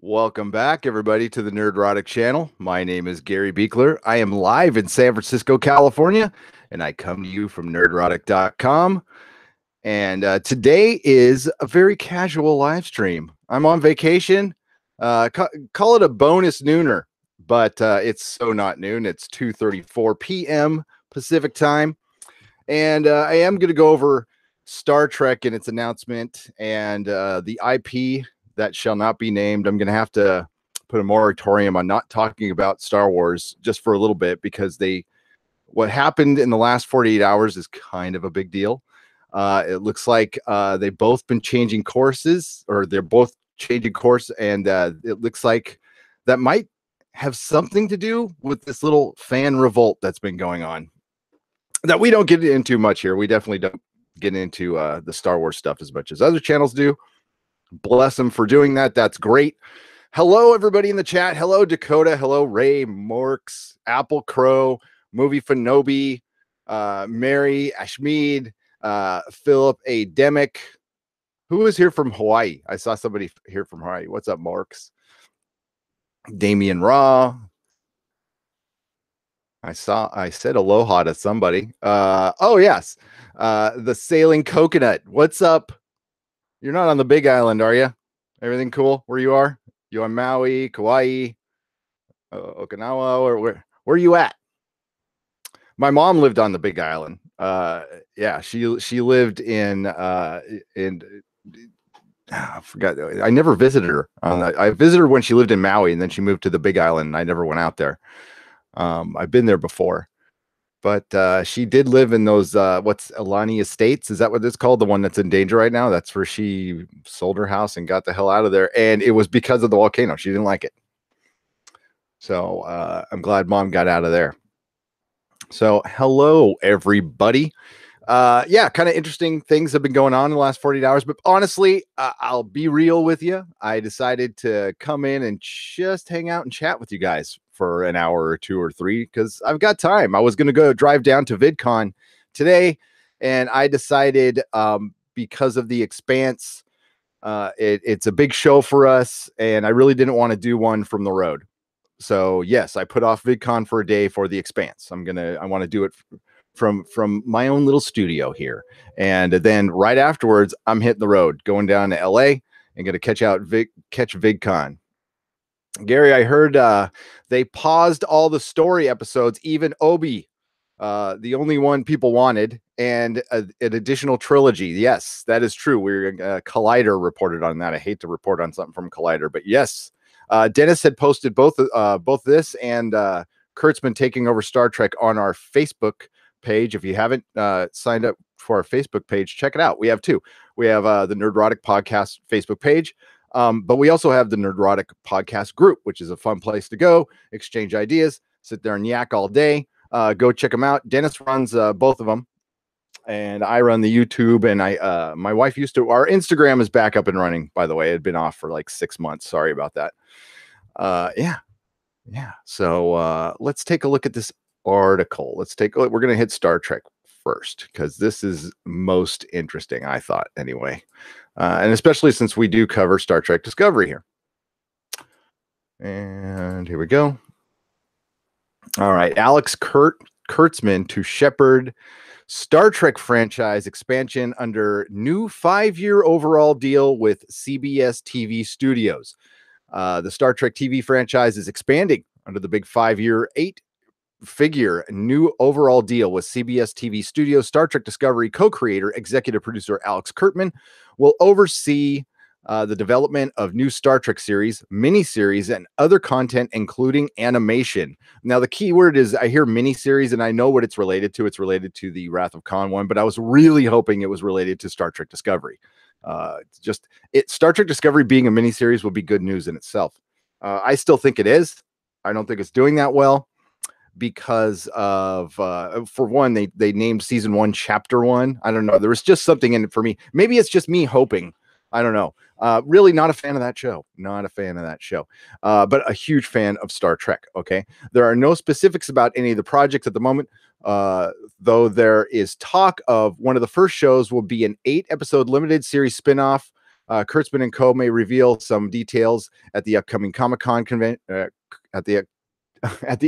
Welcome back, everybody, to the Nerdrotic channel. My name is Gary Beekler. I am live in San Francisco, California, and I come to you from nerdrotic.com. And today is a very casual live stream. I'm on vacation. Call it a bonus nooner, but it's so not noon. It's 2:34 p.m. Pacific time. And I am going to go over Star Trek and its announcement and the IP that shall not be named. I'm going to have to put a moratorium on not talking about Star Wars just for a little bit because what happened in the last 48 hours is kind of a big deal. It looks like they've both been changing courses, or they're both changing course, and it looks like that might have something to do with this little fan revolt that's been going on that we don't get into much here. We definitely don't get into the Star Wars stuff as much as other channels do. Bless them for doing that. That's great. Hello, everybody in the chat. Hello, Dakota. Hello, Ray, Morks, Apple Crow, Movie Fanobi, Mary, Ashmead, Philip A. Demick. Who is here from Hawaii? I saw somebody here from Hawaii. What's up, Morks? Damian Raw. I said aloha to somebody. Oh, yes. The Sailing Coconut. What's up? You're not on the Big Island, are you? Everything cool where you are? You on Maui, Kauai, Okinawa, or where are you at? My mom lived on the Big Island. Yeah, she lived in I forgot. I never visited her. I visited her when she lived in Maui, and then she moved to the Big Island, and I never went out there. I've been there before, but she did live in those what's Alani Estates? Is that what it's called? The one that's in danger right now? That's where she sold her house and got the hell out of there, and it was because of the volcano. She didn't like it. So I'm glad Mom got out of there. So hello, everybody. Yeah, kind of interesting things have been going on in the last 48 hours, but honestly, I'll be real with you. I decided to come in and just hang out and chat with you guys for an hour or two or three because I've got time. I was going to go drive down to VidCon today, and I decided because of The Expanse, it's a big show for us, and I really didn't want to do one from the road. So yes, I put off VidCon for a day for The Expanse. I want to do it from my own little studio here, and then right afterwards I'm hitting the road going down to LA and going to catch VidCon. Gary, I heard they paused all the story episodes, even Obi, the only one people wanted, and an additional trilogy. Yes, that is true. Collider reported on that. I hate to report on something from Collider, but yes, Dennis had posted both this and Kurtzman taking over Star Trek on our Facebook page. If you haven't signed up for our Facebook page, check it out. We have two. We have the Nerdrotic Podcast Facebook page, but we also have the Nerdrotic Podcast group, which is a fun place to go, exchange ideas, sit there and yak all day. Go check them out. Dennis runs both of them, and I run the YouTube, and my wife our Instagram is back up and running, by the way. It had been off for like 6 months. Sorry about that. Yeah. So let's take a look at this article. We're going to hit Star Trek first because this is most interesting, I thought, anyway. And especially since we do cover Star Trek Discovery here. And here we go. All right. Alex Kurtzman to shepherd Star Trek franchise expansion under new 5-year overall deal with CBS TV Studios. The Star Trek TV franchise is expanding under the big 5-year, 8-figure new overall deal with CBS TV Studios. Star Trek Discovery co-creator, executive producer Alex Kurtzman will oversee the development of new Star Trek series, miniseries, and other content, including animation. Now, the key word is I hear miniseries, and I know what it's related to. It's related to the Wrath of Khan one, but I was really hoping it was related to Star Trek Discovery. Star Trek Discovery being a miniseries would be good news in itself. I still think it is. I don't think it's doing that well because of, for one, they named season 1 chapter 1. I don't know. There was just something in it for me. Maybe it's just me hoping. I don't know. Really not a fan of that show. But a huge fan of Star Trek. Okay. There are no specifics about any of the projects at the moment, though there is talk of one of the first shows will be an 8-episode limited series spinoff Kurtzman and Co. may reveal some details at the upcoming Comic-Con at the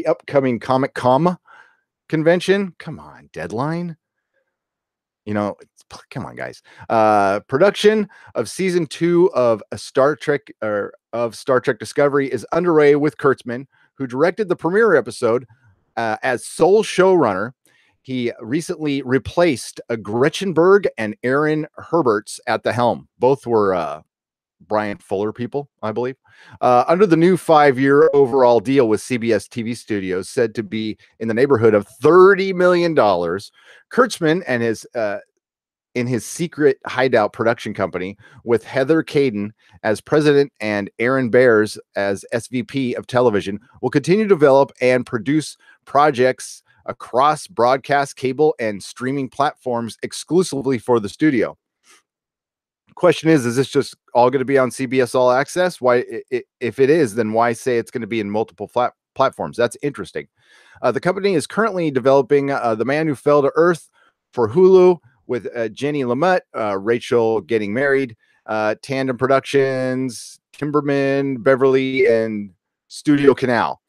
upcoming Comic-Con convention. Come on, deadline. Come on, guys. Production of season 2 of Star Trek Discovery is underway with Kurtzman, who directed the premiere episode as sole showrunner. He recently replaced Gretchen Berg and Aaron Herberts at the helm. Both were Brian Fuller people, I believe. Under the new 5-year overall deal with CBS TV Studios, said to be in the neighborhood of $30 million, Kurtzman and in his secret hideout production company with Heather Caden as president and Aaron Bears as SVP of television, will continue to develop and produce projects across broadcast, cable, and streaming platforms exclusively for the studio. Question is this just all going to be on CBS All Access? Why, if it is, then why say it's going to be in multiple platforms? That's interesting. The company is currently developing The Man Who Fell to Earth for Hulu with Jenny Lamette, Rachel Getting Married, Tandem Productions, Timberman, Beverly, and Studio Canal.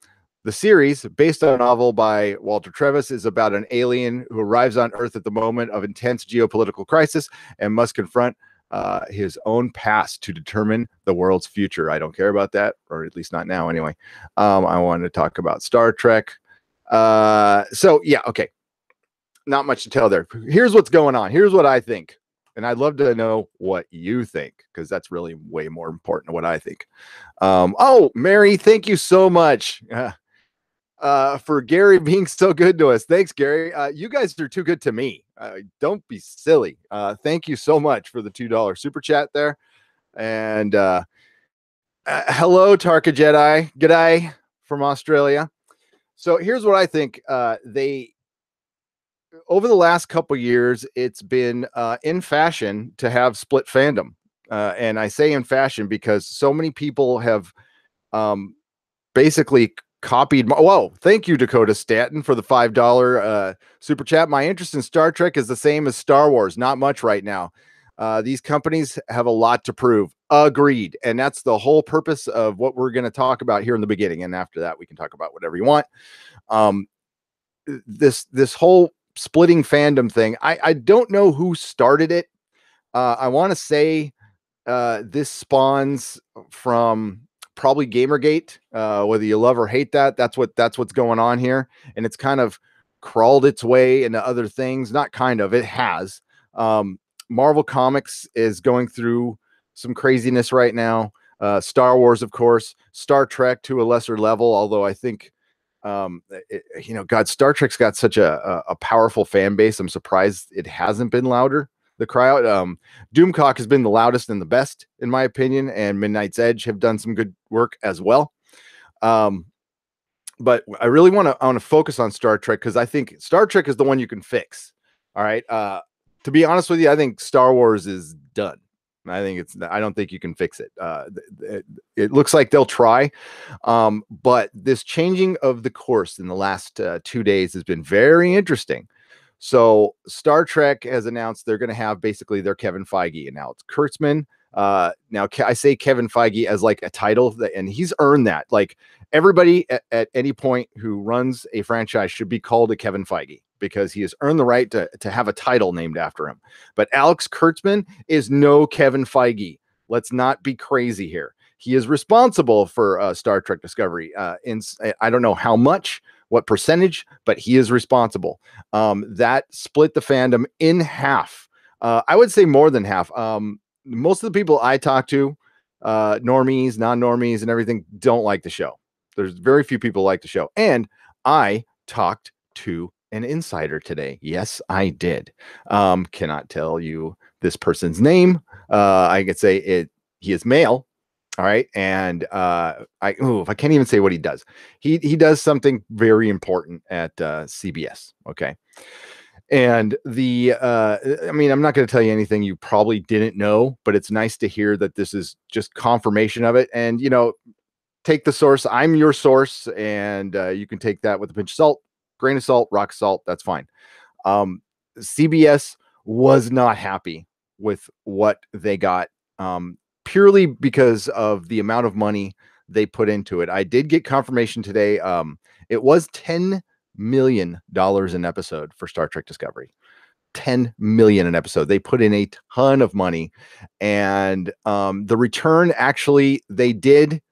The series, based on a novel by Walter Travis, is about an alien who arrives on Earth at the moment of intense geopolitical crisis and must confront his own past to determine the world's future. I don't care about that, or at least not now anyway. I wanted to talk about Star Trek. So yeah, okay. Not much to tell there. Here's what's going on. Here's what I think. And I'd love to know what you think, because that's really way more important than what I think. Oh, Mary, thank you so much for Gary being so good to us. Thanks, Gary. You guys are too good to me. Don't be silly. Thank you so much for the $2 super chat there. And hello, Tarka Jedi. G'day from Australia. So here's what I think. Over the last couple years, it's been in fashion to have split fandom. And I say in fashion because so many people have basically copied. Whoa, thank you, Dakota Stanton, for the $5 super chat. My interest in Star Trek is the same as Star Wars. Not much right now. These companies have a lot to prove. Agreed. And that's the whole purpose of what we're going to talk about here in the beginning. And after that, we can talk about whatever you want. This whole splitting fandom thing, I don't know who started it. I want to say this spawns from probably Gamergate. Whether you love or hate that, that's what's going on here. And it's kind of crawled its way into other things. Not kind of, it has. Marvel Comics is going through some craziness right now. Star Wars, of course, Star Trek to a lesser level, although I think Star Trek's got such a powerful fan base. I'm surprised it hasn't been louder. The crowd, Doomcock has been the loudest and the best, in my opinion, and Midnight's Edge have done some good work as well. But I really want to focus on Star Trek because I think Star Trek is the one you can fix. All right. To be honest with you, I think Star Wars is done. I don't think you can fix it. It looks like they'll try. But this changing of the course in the last 2 days has been very interesting. So Star Trek has announced they're going to have basically their Kevin Feige, and now it's Kurtzman. Now I say Kevin Feige as like a title, and he's earned that. Like everybody at any point who runs a franchise should be called a Kevin Feige, because he has earned the right to have a title named after him. But Alex Kurtzman is no Kevin Feige. Let's not be crazy here. He is responsible for Star Trek Discovery. I don't know how much, what percentage, but he is responsible. That split the fandom in half. I would say more than half. Most of the people I talk to, normies, non-normies, and everything, don't like the show. There's very few people like the show. And I talked to an insider today. Yes, I did. Cannot tell you this person's name. I could say he is male. All right. And I can't even say what he does. He does something very important at CBS. Okay. And I'm not going to tell you anything you probably didn't know, but it's nice to hear that this is just confirmation of it. And, take the source. I'm your source, and you can take that with a pinch of salt, grain of salt, rock salt. That's fine. CBS was not happy with what they got purely because of the amount of money they put into it. I did get confirmation today. It was $10 million an episode for Star Trek Discovery. 10 million an episode. They put in a ton of money, and the return, actually, they did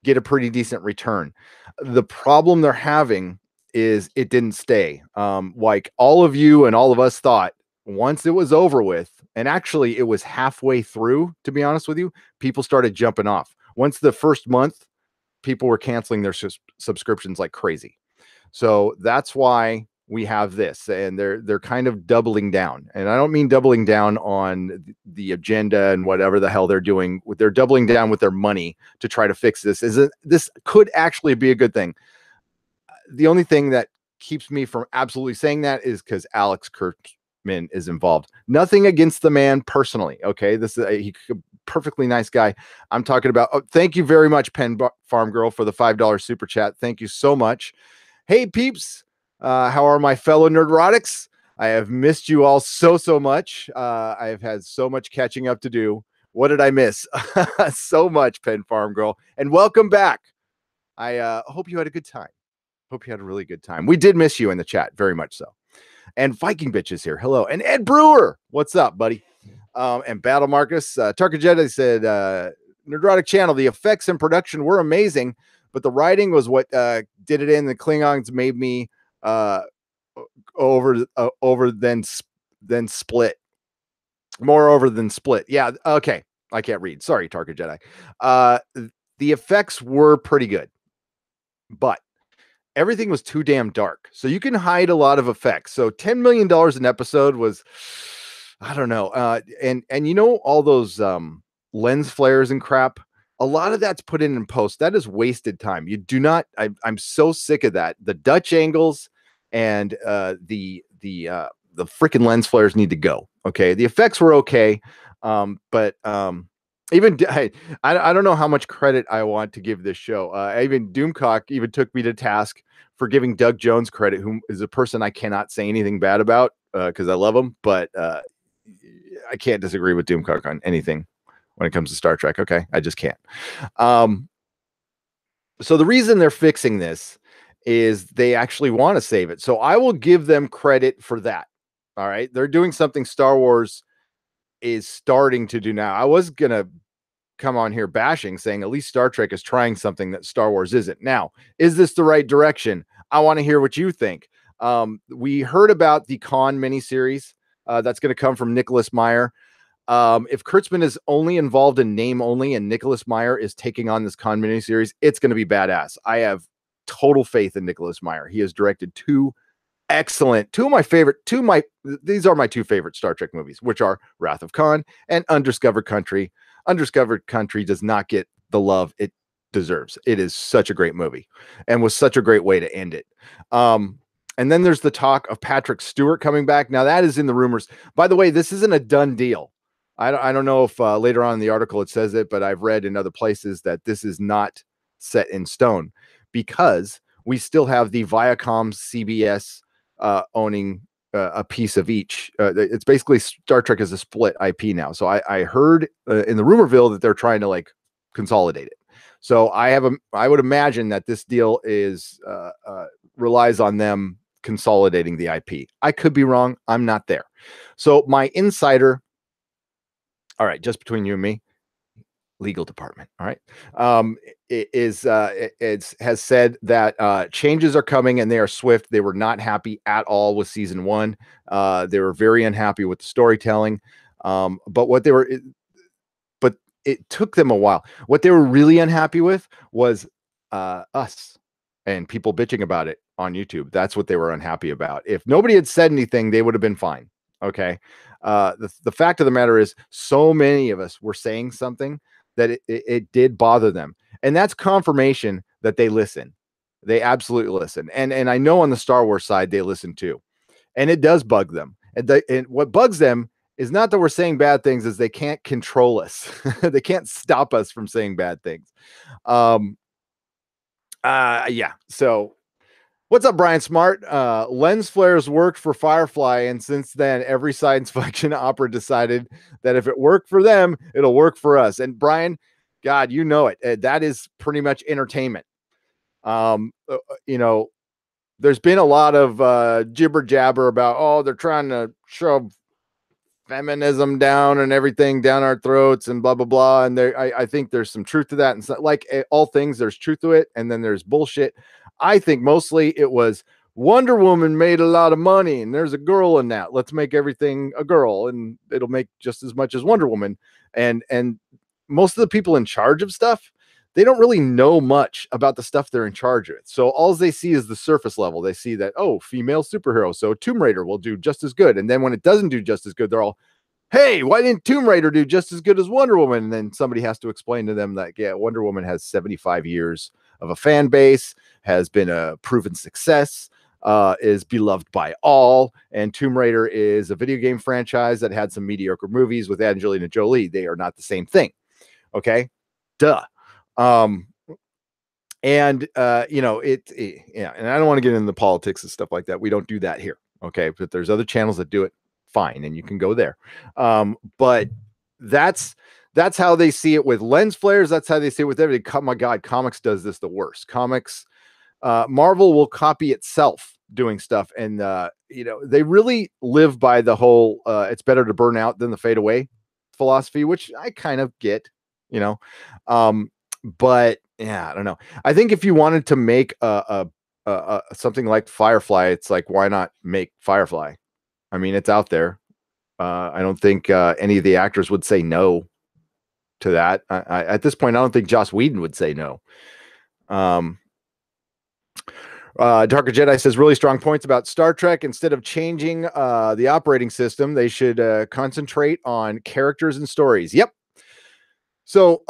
get a pretty decent return. The problem they're having is it didn't stay. Like all of you and all of us thought, once it was over with, and actually it was halfway through, to be honest with you, people started jumping off. Once the first month, people were canceling their subscriptions like crazy. So that's why we have this, and they're kind of doubling down. And I don't mean doubling down on the agenda and whatever the hell they're doing. They're doubling down with their money to try to fix this. This could actually be a good thing. The only thing that keeps me from absolutely saying that is because Alex Kurtzman is involved. Nothing against the man personally. Okay, he's a perfectly nice guy. I'm talking about. Oh, thank you very much, Penn Farm Girl, for the $5 super chat. Thank you so much. Hey peeps, how are my fellow nerdrotics? I have missed you all so much. I have had so much catching up to do. What did I miss? So much, Penn Farm Girl, and welcome back. I hope you had a good time. Hope you had a really good time. We did miss you in the chat, very much so. And Viking Bitch is here. Hello. And Ed Brewer, what's up, buddy? And Battle Marcus, Tarka Jedi said, Nerdrotic channel, the effects and production were amazing, but the writing was what did it in. The Klingons made me over than split. More over than split. Yeah, okay. I can't read. Sorry, Tarka Jedi. The effects were pretty good, but everything was too damn dark. So you can hide a lot of effects. So $10 million an episode was, I don't know. And you know, all those lens flares and crap, a lot of that's put in post. That is wasted time. You do not, I'm so sick of that. The Dutch angles and the freaking lens flares need to go. Okay. The effects were okay. But even I don't know how much credit I want to give this show. Even Doomcock even took me to task for giving Doug Jones credit, who is a person I cannot say anything bad about because I love him, but I can't disagree with Doomcock on anything when it comes to Star Trek. Okay, I just can't. So the reason they're fixing this is they actually want to save it. So I will give them credit for that. All right, they're doing something Star Wars is starting to do now. I was gonna come on here bashing, saying at least Star Trek is trying something that Star Wars isn't. Now, is this the right direction? I want to hear what you think. We heard about the Khan miniseries that's going to come from Nicholas Meyer. If Kurtzman is only involved in name only and Nicholas Meyer is taking on this Khan miniseries, it's going to be badass. I have total faith in Nicholas Meyer. He has directed these are my two favorite Star Trek movies, which are Wrath of Khan and Undiscovered Country. Undiscovered Country does not get the love it deserves. It is such a great movie and was such a great way to end it. And then there's the talk of Patrick Stewart coming back. Now that is in the rumors. By the way, this isn't a done deal. I don't know if later on in the article it says it, but I've read in other places that this is not set in stone because we still have the Viacom CBS owning a piece of each. It's basically Star Trek is a split IP now. So I heard in the rumorville that they're trying to like consolidate it. So I would imagine that this deal is relies on them consolidating the IP. I could be wrong. I'm not there. So my insider, all right, just between you and me, legal department, all right, has said that changes are coming and they are swift. They were not happy at all with season 1. They were very unhappy with the storytelling. But it took them a while. What they were really unhappy with was us and people bitching about it on YouTube. That's what they were unhappy about. If nobody had said anything, they would have been fine. Okay. The fact of the matter is, so many of us were saying something that it did bother them. And that's confirmation that they listen. They absolutely listen. And I know on the Star Wars side, they listen too. And it does bug them. And what bugs them is not that we're saying bad things, is they can't control us. They can't stop us from saying bad things. Yeah. So What's up, Brian Smart? Lens flares worked for Firefly, and since then, every science fiction opera decided that if it worked for them, it'll work for us. And Brian, God, you know it. That is pretty much entertainment. You know, there's been a lot of jibber jabber about, oh, they're trying to shove feminism down and everything down our throats and blah blah blah. And I think there's some truth to that. And so, like all things, there's truth to it, and then there's bullshit. I think mostly it was Wonder Woman made a lot of money, and there's a girl in that. Let's make everything a girl, and it'll make just as much as Wonder Woman. And most of the people in charge of stuff, they don't really know much about the stuff they're in charge of. So all they see is the surface level. They see that, oh, female superhero, so Tomb Raider will do just as good. And then when it doesn't do just as good, they're all, hey, why didn't Tomb Raider do just as good as Wonder Woman? And then somebody has to explain to them that, yeah, Wonder Woman has 75 years of a fan base, has been a proven success, is beloved by all. And Tomb Raider is a video game franchise that had some mediocre movies with Angelina Jolie. They are not the same thing. Okay. Duh. And you know, yeah, and I don't want to get into the politics and stuff like that. We don't do that here. Okay. But there's other channels that do it fine, and you can go there. But that's how they see it with lens flares. That's how they see it with everything. Oh my God, comics does this the worst. Comics, Marvel will copy itself doing stuff, and you know, they really live by the whole it's better to burn out than to fade away philosophy, which I kind of get, you know. But yeah, I don't know. I think if you wanted to make something like Firefly, it's like, why not make Firefly? I mean, it's out there. I don't think any of the actors would say no to that. At this point, I don't think Joss Whedon would say no. Darker Jedi says really strong points about Star Trek. Instead of changing the operating system, they should concentrate on characters and stories. Yep. So,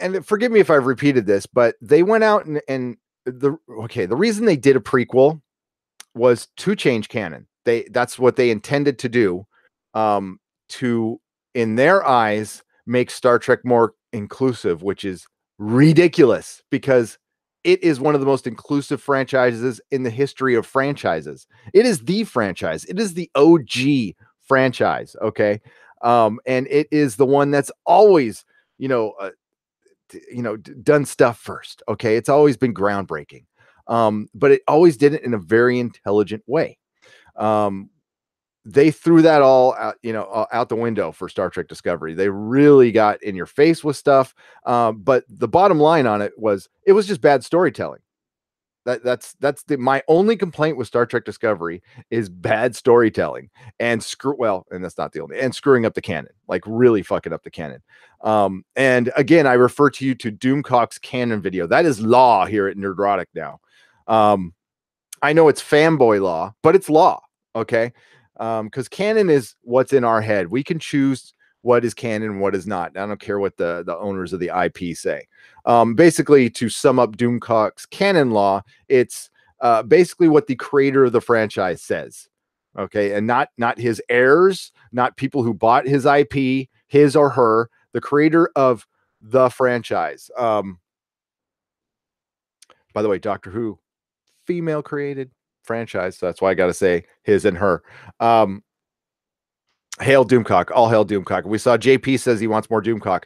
and forgive me if I've repeated this, but they went out and the reason they did a prequel was to change canon. That's what they intended to do, to, in their eyes, make Star Trek more inclusive, which is ridiculous because it is one of the most inclusive franchises in the history of franchises. It is the franchise. It is the OG franchise. Okay. And it is the one that's always, done stuff first. Okay. It's always been groundbreaking. But it always did it in a very intelligent way. They threw that all out, out the window for Star Trek Discovery. They really got in your face with stuff. But the bottom line on it was just bad storytelling. That's my only complaint with Star Trek Discovery is bad storytelling and that's not the only, and screwing up the canon, like really fucking up the canon. And again, I refer to you to Doomcock's canon video. That is law here at Nerdrotic now. I know it's fanboy law, but it's law. Okay. Because canon is what's in our head. We can choose what is canon and what is not. I don't care what the owners of the IP say. Basically, to sum up Doomcock's canon law, it's basically what the creator of the franchise says. Okay, and not his heirs, not people who bought his IP, his or her, the creator of the franchise. By the way, Doctor Who, female created franchise, so that's why I got to say his and her. Hail Doomcock. All hail Doomcock. We saw JP says he wants more Doomcock.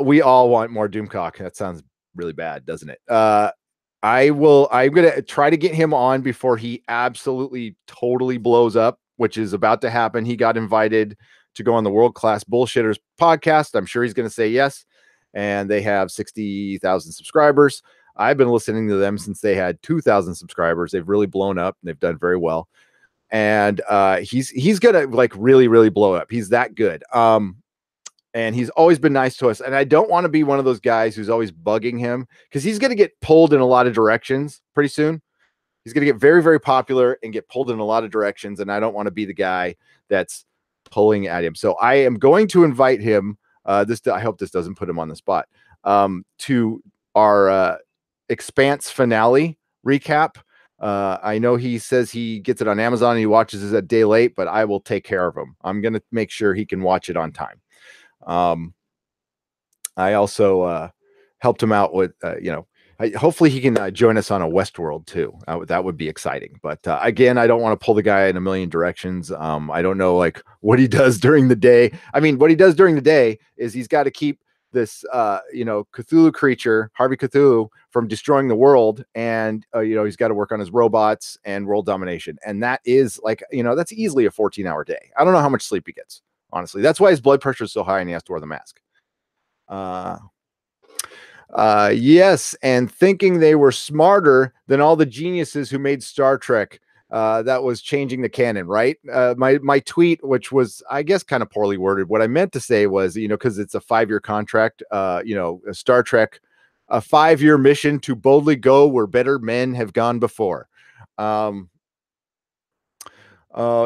We all want more Doomcock. That sounds really bad, doesn't it? I'm going to try to get him on before he absolutely totally blows up, which is about to happen. He got invited to go on the World Class Bullshitters podcast. I'm sure he's going to say yes. And they have 60,000 subscribers. I've been listening to them since they had 2,000 subscribers. They've really blown up. And they've done very well. And he's gonna like really, really blow up. He's that good. And he's always been nice to us. And I don't want to be one of those guys who's always bugging him, because he's gonna get pulled in a lot of directions pretty soon. He's gonna get very, very popular and get pulled in a lot of directions. And I don't want to be the guy that's pulling at him. So I am going to invite him. I hope this doesn't put him on the spot. To our Expanse finale recap. I know he says he gets it on Amazon and he watches it a day late, but I will take care of him. I'm going to make sure he can watch it on time. I also helped him out with, hopefully he can join us on a Westworld too. That would be exciting. But again, I don't want to pull the guy in a million directions. I don't know like what he does during the day. I mean, what he does during the day is he's got to keep this Cthulhu creature, Harvey Cthulhu, from destroying the world, and he's got to work on his robots and world domination, and that is like that's easily a 14-hour day. I don't know how much sleep he gets, honestly. That's why his blood pressure is so high and he has to wear the mask. Yes, and thinking they were smarter than all the geniuses who made Star Trek. That was changing the canon, right? My tweet, which was, I guess, kind of poorly worded. What I meant to say was, because it's a 5-year contract, Star Trek, a 5-year mission to boldly go where better men have gone before. No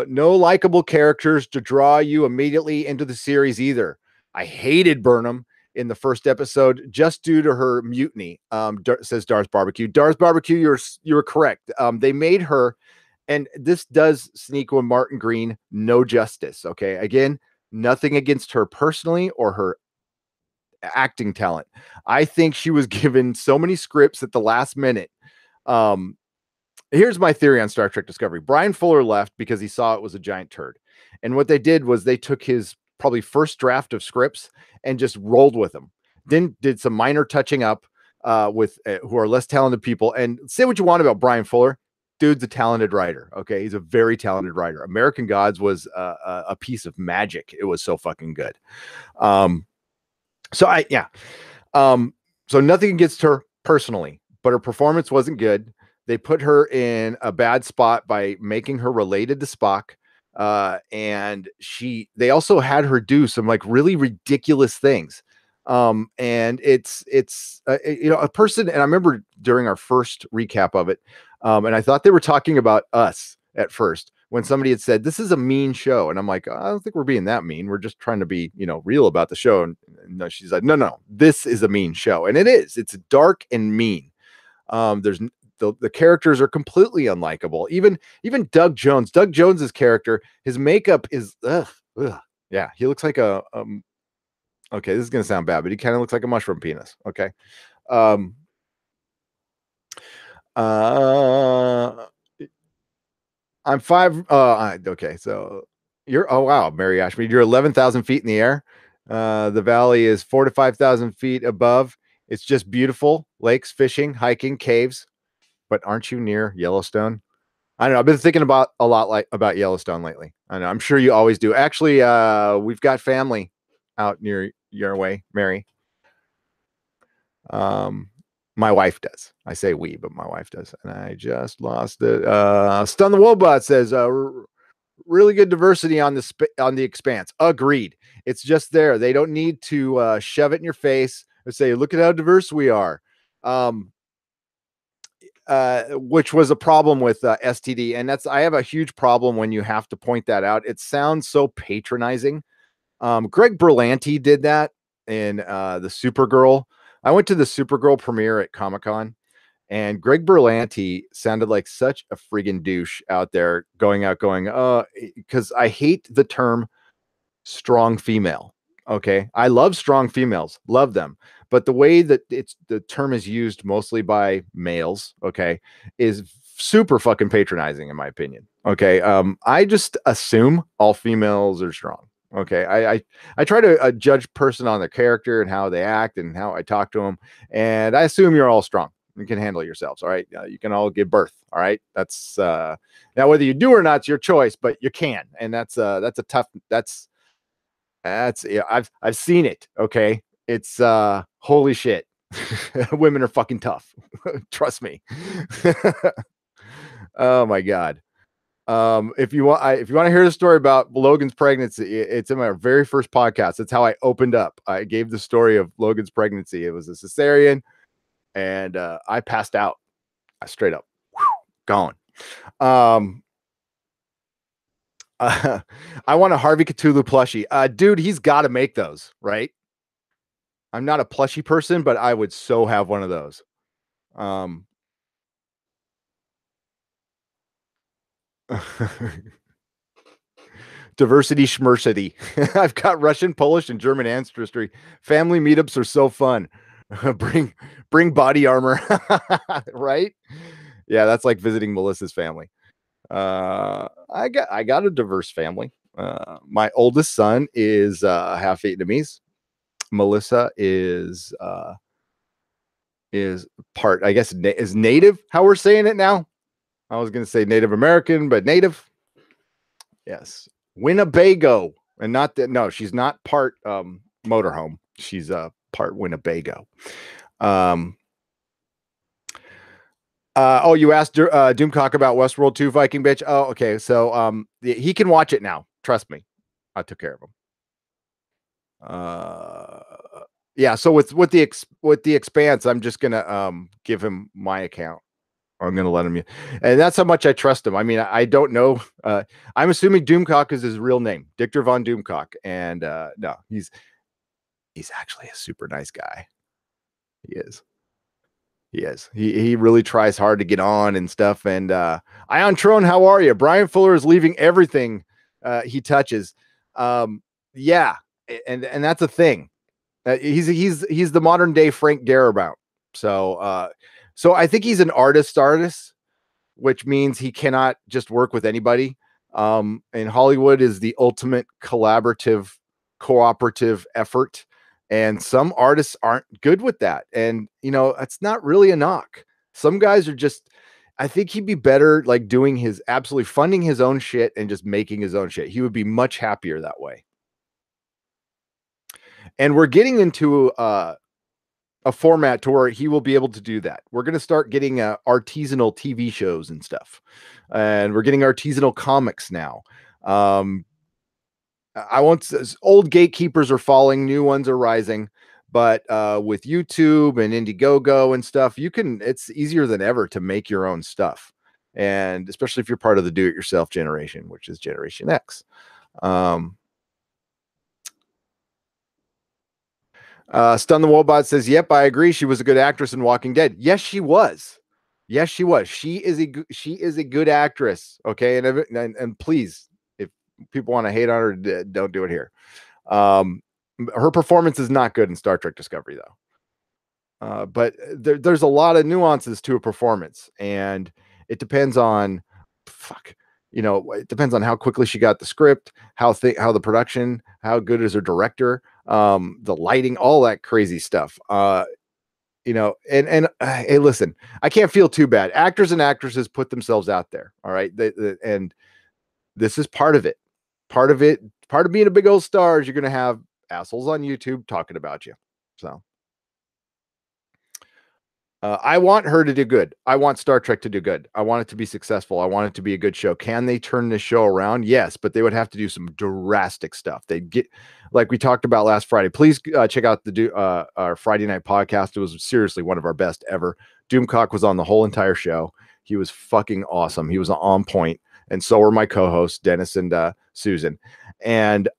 likable characters to draw you immediately into the series either. I hated Burnham in the first episode just due to her mutiny, says Darth Barbecue. Darth Barbecue, you're correct. They made her, and this does Sonequa Martin Green no justice. Okay, again, nothing against her personally or her acting talent. I think she was given so many scripts at the last minute. Here's my theory on Star Trek Discovery. Brian Fuller left because he saw it was a giant turd. And what they did was they took his probably first draft of scripts and just rolled with them. Then did some minor touching up with who are less talented people. And say what you want about Brian Fuller. Dude's a talented writer. Okay. He's a very talented writer. American Gods was a piece of magic. It was so fucking good. So nothing against her personally, but her performance wasn't good. They put her in a bad spot by making her related to Spock. And they also had her do some like really ridiculous things. And it's a person, and I remember during our first recap of it, and I thought they were talking about us at first when somebody had said, this is a mean show. And I'm like, I don't think we're being that mean. We're just trying to be, real about the show. And no, she's like, no, this is a mean show. And it is, it's dark and mean. There's the characters are completely unlikable. Even Doug Jones's character, his makeup is yeah, he looks like a okay, this is gonna sound bad, but he kind of looks like a mushroom penis. Okay. I'm 5. Okay, so you're, oh wow, Mary Ashmead, you're 11,000 feet in the air. The valley is 4 to 5,000 feet above. It's just beautiful lakes, fishing, hiking, caves. But aren't you near Yellowstone? I don't know. I've been thinking about Yellowstone lately. I know. I'm sure you always do. Actually, we've got family out near your way, Mary. My wife does. I say we, but my wife does. And I just lost it. Stun the Wobot says, really good diversity on the Expanse. Agreed. It's just there. They don't need to shove it in your face and say, look at how diverse we are. Which was a problem with STD. And I have a huge problem when you have to point that out. It sounds so patronizing. Greg Berlanti did that in the Supergirl. I went to the Supergirl premiere at Comic-Con, and Greg Berlanti sounded like such a friggin' douche out there going, because I hate the term strong female. Okay. I love strong females, love them. But the way that the term is used mostly by males, okay, is super fucking patronizing in my opinion. Okay. I just assume all females are strong. Okay. I try to judge person on their character and how they act and how I talk to them. And I assume you're all strong. You can handle yourselves. All right. You can all give birth. All right. That's now whether you do or not, it's your choice, but you can. And that's a tough, yeah, I've seen it. Okay. It's holy shit. Women are fucking tough. Trust me. Oh my God. If you want to hear the story about Logan's pregnancy, it's in my very first podcast. That's how I opened up. I gave the story of Logan's pregnancy. It was a cesarean, and I passed out. I straight up gone. I want a Harvey Cthulhu plushie. Dude, he's got to make those, right? I'm not a plushie person, but I would so have one of those. Diversity schmersity. I've got Russian, Polish, and German ancestry. Family meetups are so fun. bring body armor, right? Yeah, that's like visiting Melissa's family. I got a diverse family. My oldest son is half Vietnamese. Melissa is part, I guess, is native. How we're saying it now. I was going to say Native American, but native. Yes, Winnebago, and not that. No, she's not part motorhome. She's part Winnebago. Oh, you asked Doomcock about Westworld 2, Viking bitch. Oh, okay. So he can watch it now. Trust me. I took care of him. Yeah, so with the Expanse, I'm just gonna give him my account. Or I'm gonna let him, and that's how much I trust him. I mean, I don't know. I'm assuming Doomcock is his real name, Dictor von Doomcock, and no, he's actually a super nice guy. He is. He is. He really tries hard to get on and stuff. And Ion Trone, how are you? Brian Fuller is leaving everything he touches. Yeah, and that's a thing. He's the modern day Frank Darabont. So I think he's an artist, which means he cannot just work with anybody. And Hollywood is the ultimate collaborative, cooperative effort. And some artists aren't good with that. And, it's not really a knock. Some guys are just, I think he'd be better like doing absolutely funding his own shit and just making his own shit. He would be much happier that way. And we're getting into a format to where he will be able to do that. We're going to start getting artisanal TV shows and stuff. And we're getting artisanal comics now. Old gatekeepers are falling, new ones are rising, but with YouTube and Indiegogo and stuff, it's easier than ever to make your own stuff. And especially if you're part of the do-it-yourself generation, which is Generation X. Stun the Wobot says, yep, I agree. She was a good actress in Walking Dead. Yes, she was. Yes, she was. She is a good actress. Okay. And please, if people want to hate on her, don't do it here. Her performance is not good in Star Trek Discovery though. But there's a lot of nuances to a performance, and it depends on it depends on how quickly she got the script, how the production, how good is her director, the lighting, all that crazy stuff. And hey, listen, I can't feel too bad. Actors and actresses put themselves out there. All right. And this is part of it. Part of being a big old star is you're going to have assholes on YouTube talking about you. So I want her to do good. I want Star Trek to do good. I want it to be successful. I want it to be a good show. Can they turn this show around? Yes, but they would have to do some drastic stuff. They'd get, like we talked about last Friday. Please check out our Friday night podcast. It was seriously one of our best ever. Doomcock was on the whole entire show. He was fucking awesome. He was on point, and so were my co-hosts, Dennis and Susan. And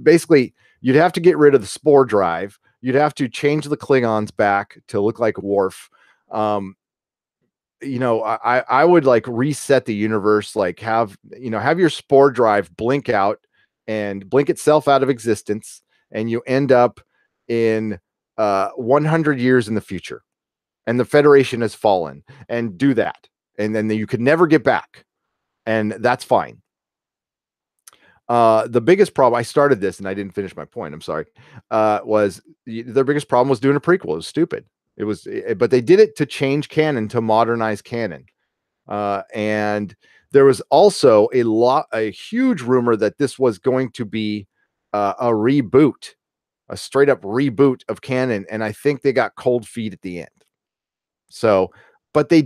basically, you'd have to get rid of the spore drive. You'd have to change the Klingons back to look like Worf. I would like reset the universe, like have your spore drive blink out and blink itself out of existence, and you end up in 100 years in the future, and the Federation has fallen, and do that, and then you could never get back, and that's fine. The biggest problem, I started this and I didn't finish my point, I'm sorry, was their biggest problem was doing a prequel. It was stupid. But they did it to change canon, to modernize canon. And there was also a huge rumor that this was going to be a reboot, a straight up reboot of canon. And I think they got cold feet at the end. So, but they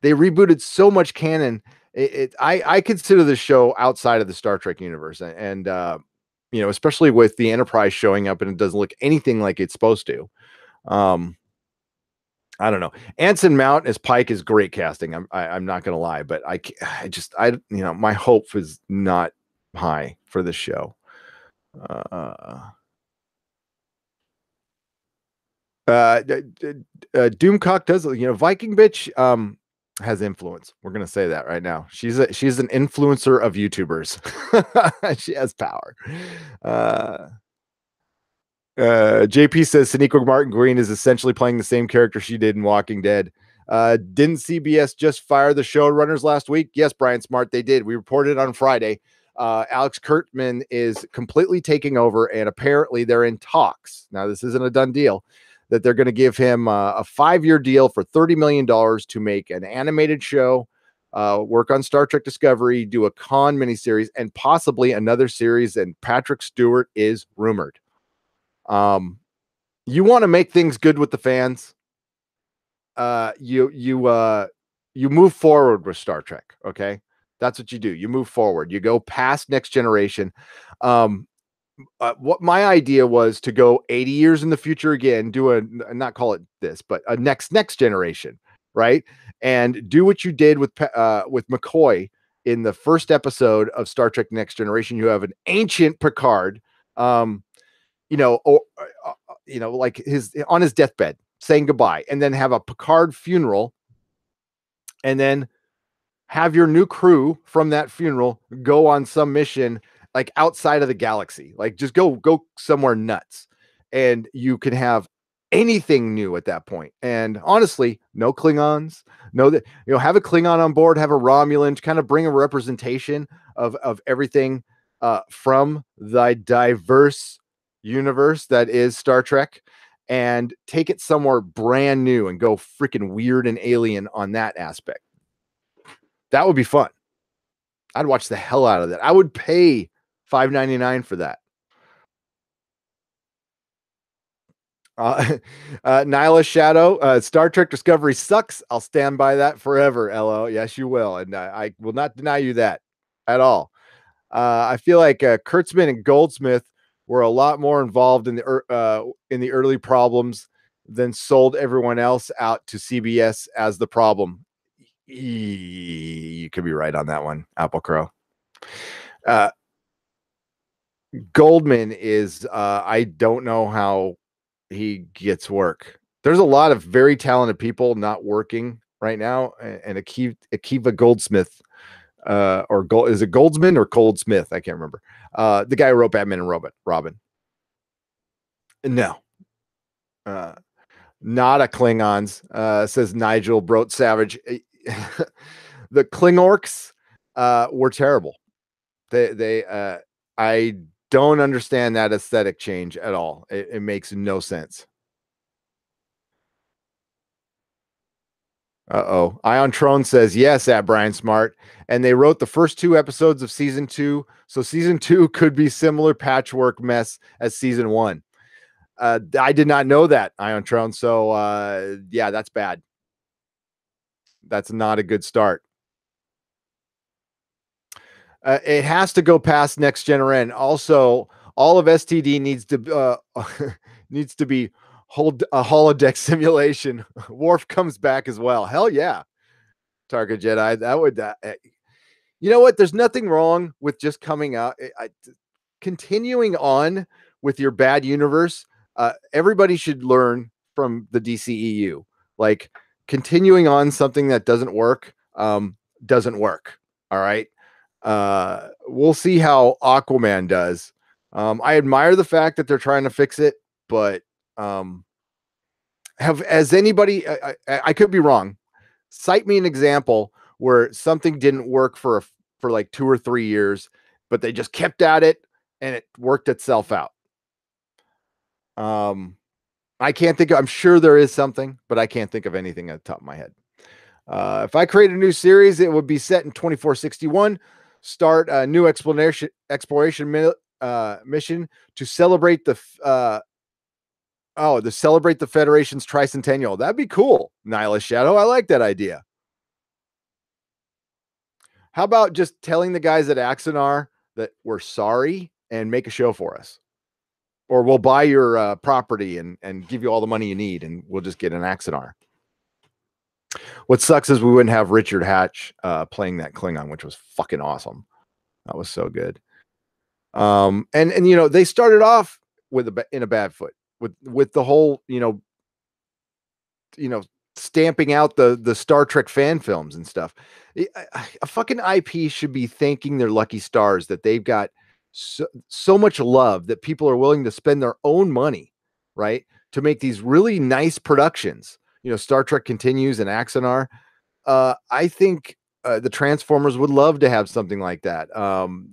rebooted so much canon. I consider the show outside of the Star Trek universe, and especially with the Enterprise showing up and it doesn't look anything like it's supposed to. I don't know. Anson Mount as Pike is great casting. I'm not gonna lie, but my hope is not high for this show. Doomcock does, Viking bitch has influence. We're gonna say that right now. She's an influencer of YouTubers. She has power. JP says Sonequa Martin Green is essentially playing the same character she did in Walking Dead. Didn't CBS just fire the showrunners last week? Yes, Brian Smart, they did. We reported on Friday. Alex Kurtzman is completely taking over, and apparently they're in talks. Now, this isn't a done deal, that they're going to give him a 5-year deal for $30 million to make an animated show, work on Star Trek Discovery, do a Khan miniseries, and possibly another series. And Patrick Stewart is rumored. You want to make things good with the fans. You move forward with Star Trek. Okay. That's what you do. You move forward. You go past Next Generation. What my idea was to go 80 years in the future again, do not call it this, but a next generation, right? And do what you did with McCoy in the first episode of Star Trek Next Generation. You have an ancient Picard, like his on his deathbed saying goodbye, and then have a Picard funeral, and then have your new crew from that funeral go on some mission like outside of the galaxy, like just go somewhere nuts, and you can have anything new at that point. And honestly, no Klingons, have a Klingon on board, have a Romulan to kind of bring a representation of everything from the diverse universe that is Star Trek, and take it somewhere brand new and go freaking weird and alien on that aspect. That would be fun. I'd watch the hell out of that. I would pay $5.99 for that. Nyla Shadow, Star Trek Discovery sucks. I'll stand by that forever, LO. Yes, you will. And I will not deny you that at all. I feel like Kurtzman and Goldsmith were a lot more involved in the early problems than sold everyone else out to CBS as the problem. You could be right on that one, Apple Crow. Goldman is, I don't know how he gets work. There's a lot of very talented people not working right now, and Akiva Goldsmith, is it Goldsman or Goldsmith? I can't remember. The guy who wrote Batman and Robin. No. Not a Klingons, says Nigel Brote Savage. The Klingorks were terrible. I don't understand that aesthetic change at all. It makes no sense. Ion Trone says yes at Brian Smart, and they wrote the first 2 episodes of season 2, so season 2 could be similar patchwork mess as season 1. I did not know that, Ion Trone. So yeah, that's bad. That's not a good start. It has to go past Next Gen. Also, all of STD needs to be a holodeck simulation. Worf comes back as well. Hell yeah, Target Jedi. That would. You know what? There's nothing wrong with just coming out, continuing on with your bad universe. Everybody should learn from the DCEU. Like, continuing on something that doesn't work, doesn't work. All right. We'll see how Aquaman does. I admire the fact that they're trying to fix it, but has anybody, I could be wrong, cite me an example where something didn't work for like 2 or 3 years, but they just kept at it and it worked itself out. I can't think of, I'm sure there is something, but I can't think of anything at the top of my head. If I create a new series, it would be set in 2461, start a new exploration mission to celebrate the Federation's tricentennial. That'd be cool. Nyla Shadow, I like that idea. How about just telling the guys at Axanar that we're sorry and make a show for us? Or we'll buy your property and give you all the money you need, and we'll just get an Axanar. What sucks is we wouldn't have Richard Hatch playing that Klingon, which was fucking awesome. That was so good. And they started off in a bad foot with the whole, stamping out the Star Trek fan films and stuff. A fucking IP should be thanking their lucky stars that they've got so much love that people are willing to spend their own money right? To make these really nice productions. Star Trek Continues and Axanar. I think the Transformers would love to have something like that.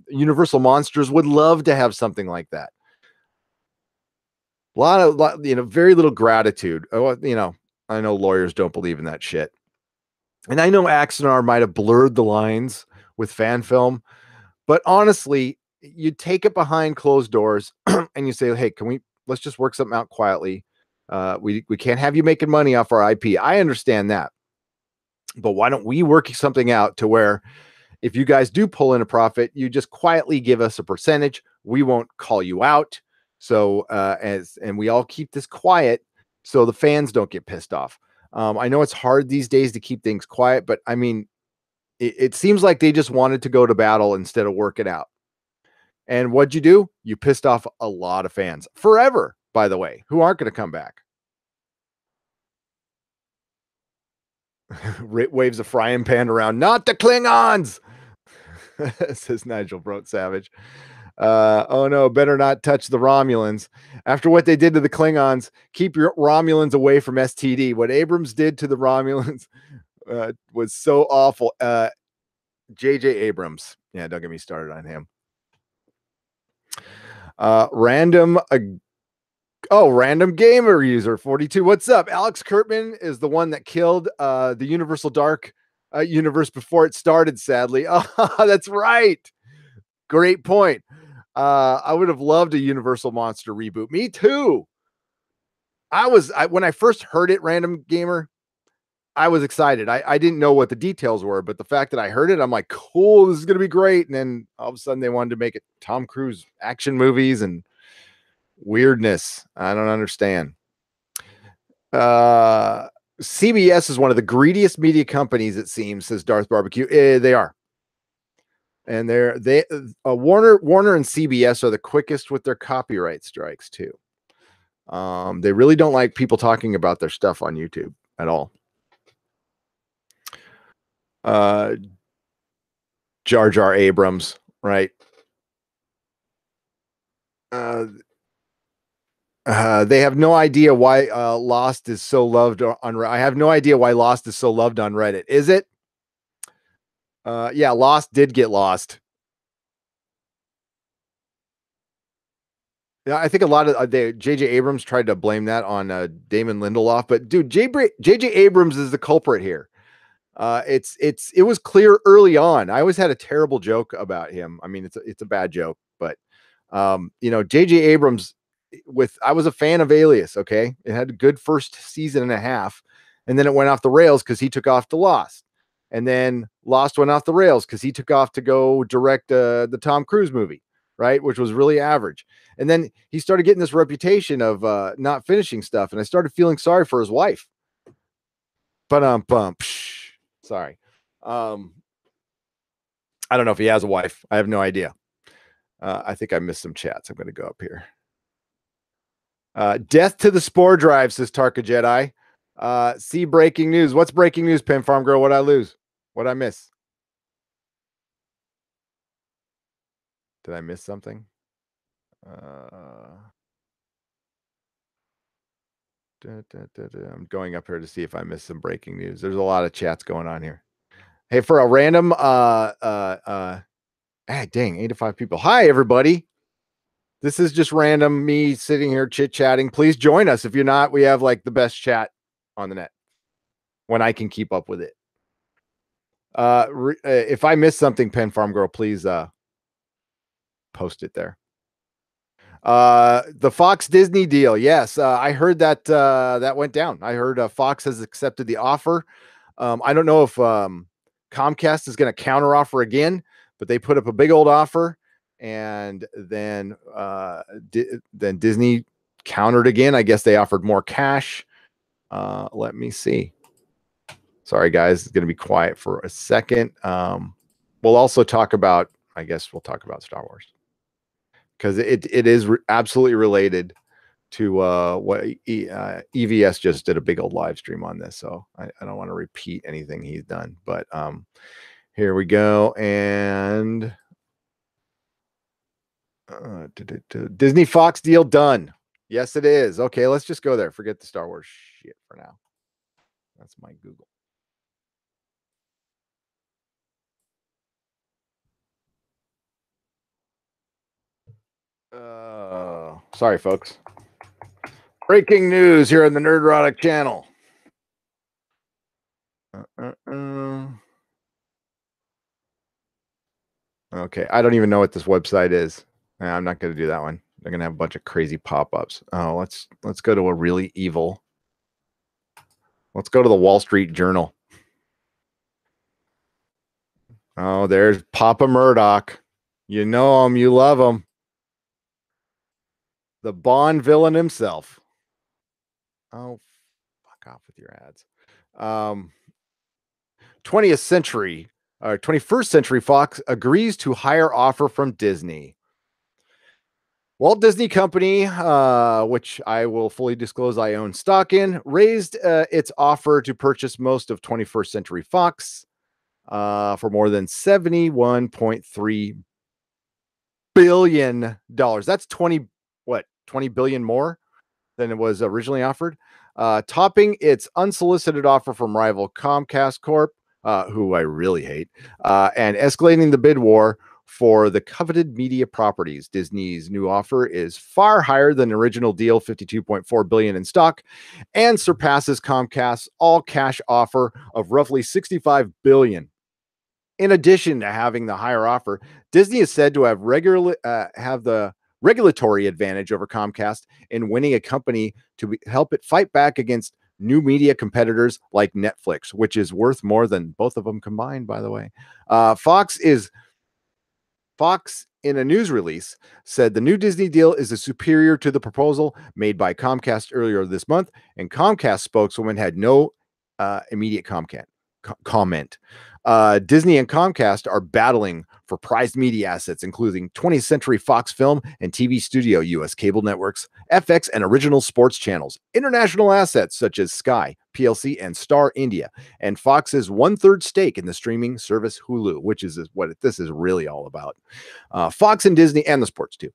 Universal Monsters would love to have something like that. Very little gratitude. I know lawyers don't believe in that shit. And I know Axanar might have blurred the lines with fan film, but honestly, you take it behind closed doors and you say, hey, let's just work something out quietly. We can't have you making money off our IP. I understand that. But why don't we work something out to where if you guys do pull in a profit, you just quietly give us a percentage. We won't call you out. So and we all keep this quiet so the fans don't get pissed off. I know it's hard these days to keep things quiet, but I mean, it seems like they just wanted to go to battle instead of work it out. And what'd you do? You pissed off a lot of fans forever, by the way, who aren't going to come back. Waves a frying pan around. Not the Klingons, says Nigel Brote Savage. Oh no, better not touch the Romulans. After what they did to the Klingons, keep your Romulans away from STD. What Abrams did to the Romulans was so awful. J.J. Abrams. Yeah, don't get me started on him. Random gamer user 42. What's up? Alex Kurtman is the one that killed the Universal Dark universe before it started, sadly. Oh, that's right. Great point. I would have loved a Universal Monster reboot. Me too. When I first heard it, Random Gamer, I was excited. I didn't know what the details were, but the fact that I heard it, I'm like, cool, this is going to be great. And then all of a sudden they wanted to make it Tom Cruise action movies and weirdness. I don't understand. CBS is one of the greediest media companies, it seems, says Darth Barbecue. They are. And Warner and CBS are the quickest with their copyright strikes too. They really don't like people talking about their stuff on YouTube at all. Jar Jar Abrams, right? They have no idea why Lost is so loved on. I have no idea why Lost is so loved on Reddit. Is it? Yeah, Lost did get lost. Yeah, I think a lot of J.J. Abrams tried to blame that on Damon Lindelof, but dude, J.J. Abrams is the culprit here. It was clear early on. I always had a terrible joke about him. I mean, it's a bad joke, but J.J. Abrams. I was a fan of Alias. Okay, it had a good first season and a half, and then it went off the rails because he took off to Lost, and then Lost went off the rails because he took off to go direct the Tom Cruise movie, right, which was really average. And then he started getting this reputation of not finishing stuff, and I started feeling sorry for his wife. But sorry. I don't know if he has a wife. I have no idea. I think I missed some chats. I'm going to go up here. Death to the Spore Drive, says Tarka Jedi. See breaking news. What's breaking news, Pen Farm Girl? What'd I lose? What'd I miss? Did I miss something? I'm going up here to see if I missed some breaking news. There's a lot of chats going on here. Hey, for a random dang, 8 to 5 people. Hi, everybody. This is just random me sitting here chit-chatting. Please join us. If you're not, we have like the best chat on the net when I can keep up with it. If I miss something, Pen Farm Girl, please post it there. The Fox Disney deal. Yes, I heard that that went down. I heard Fox has accepted the offer. I don't know if Comcast is going to counter offer again, but they put up a big old offer, and then Disney countered again. I guess they offered more cash. Let me see. Sorry, guys, it's going to be quiet for a second. We'll also talk about. I guess we'll talk about Star Wars because it is absolutely related to what EVS just did a big old live stream on this. So I don't want to repeat anything he's done, but here we go. And Disney Fox deal done. Yes, it is. Okay, let's just go there. Forget the Star Wars shit for now. That's my Google. Sorry, folks. Breaking news here on the Nerdrotic channel. Okay, I don't even know what this website is. I'm not going to do that one. They're going to have a bunch of crazy pop-ups. Oh, let's go to a really evil. Let's go to the Wall Street Journal. Oh, there's Papa Murdoch. You know him, you love him. The Bond villain himself. Oh, fuck off with your ads. 20th century, or 21st century Fox agrees to higher offer from Disney. Walt Disney Company, which I will fully disclose I own stock in, raised its offer to purchase most of 21st Century Fox for more than $71.3 billion. That's 20 billion more than it was originally offered, topping its unsolicited offer from rival Comcast Corp, who I really hate, and escalating the bid war for the coveted media properties. Disney's new offer is far higher than the original deal, $52.4 billion in stock, and surpasses Comcast's all-cash offer of roughly $65 billion. In addition to having the higher offer, Disney is said to have the regulatory advantage over Comcast in winning a company to help it fight back against new media competitors like Netflix, which is worth more than both of them combined, by the way. Fox, in a news release, said the new Disney deal is superior to the proposal made by Comcast earlier this month, and Comcast spokeswoman had no immediate comment. Disney and Comcast are battling for prized media assets, including 20th Century Fox Film and TV Studio, U.S. cable networks, FX and original sports channels, international assets such as Sky, PLC, and Star India, and Fox's 1/3 stake in the streaming service Hulu, which is what this is really all about. Fox and Disney, and the sports too.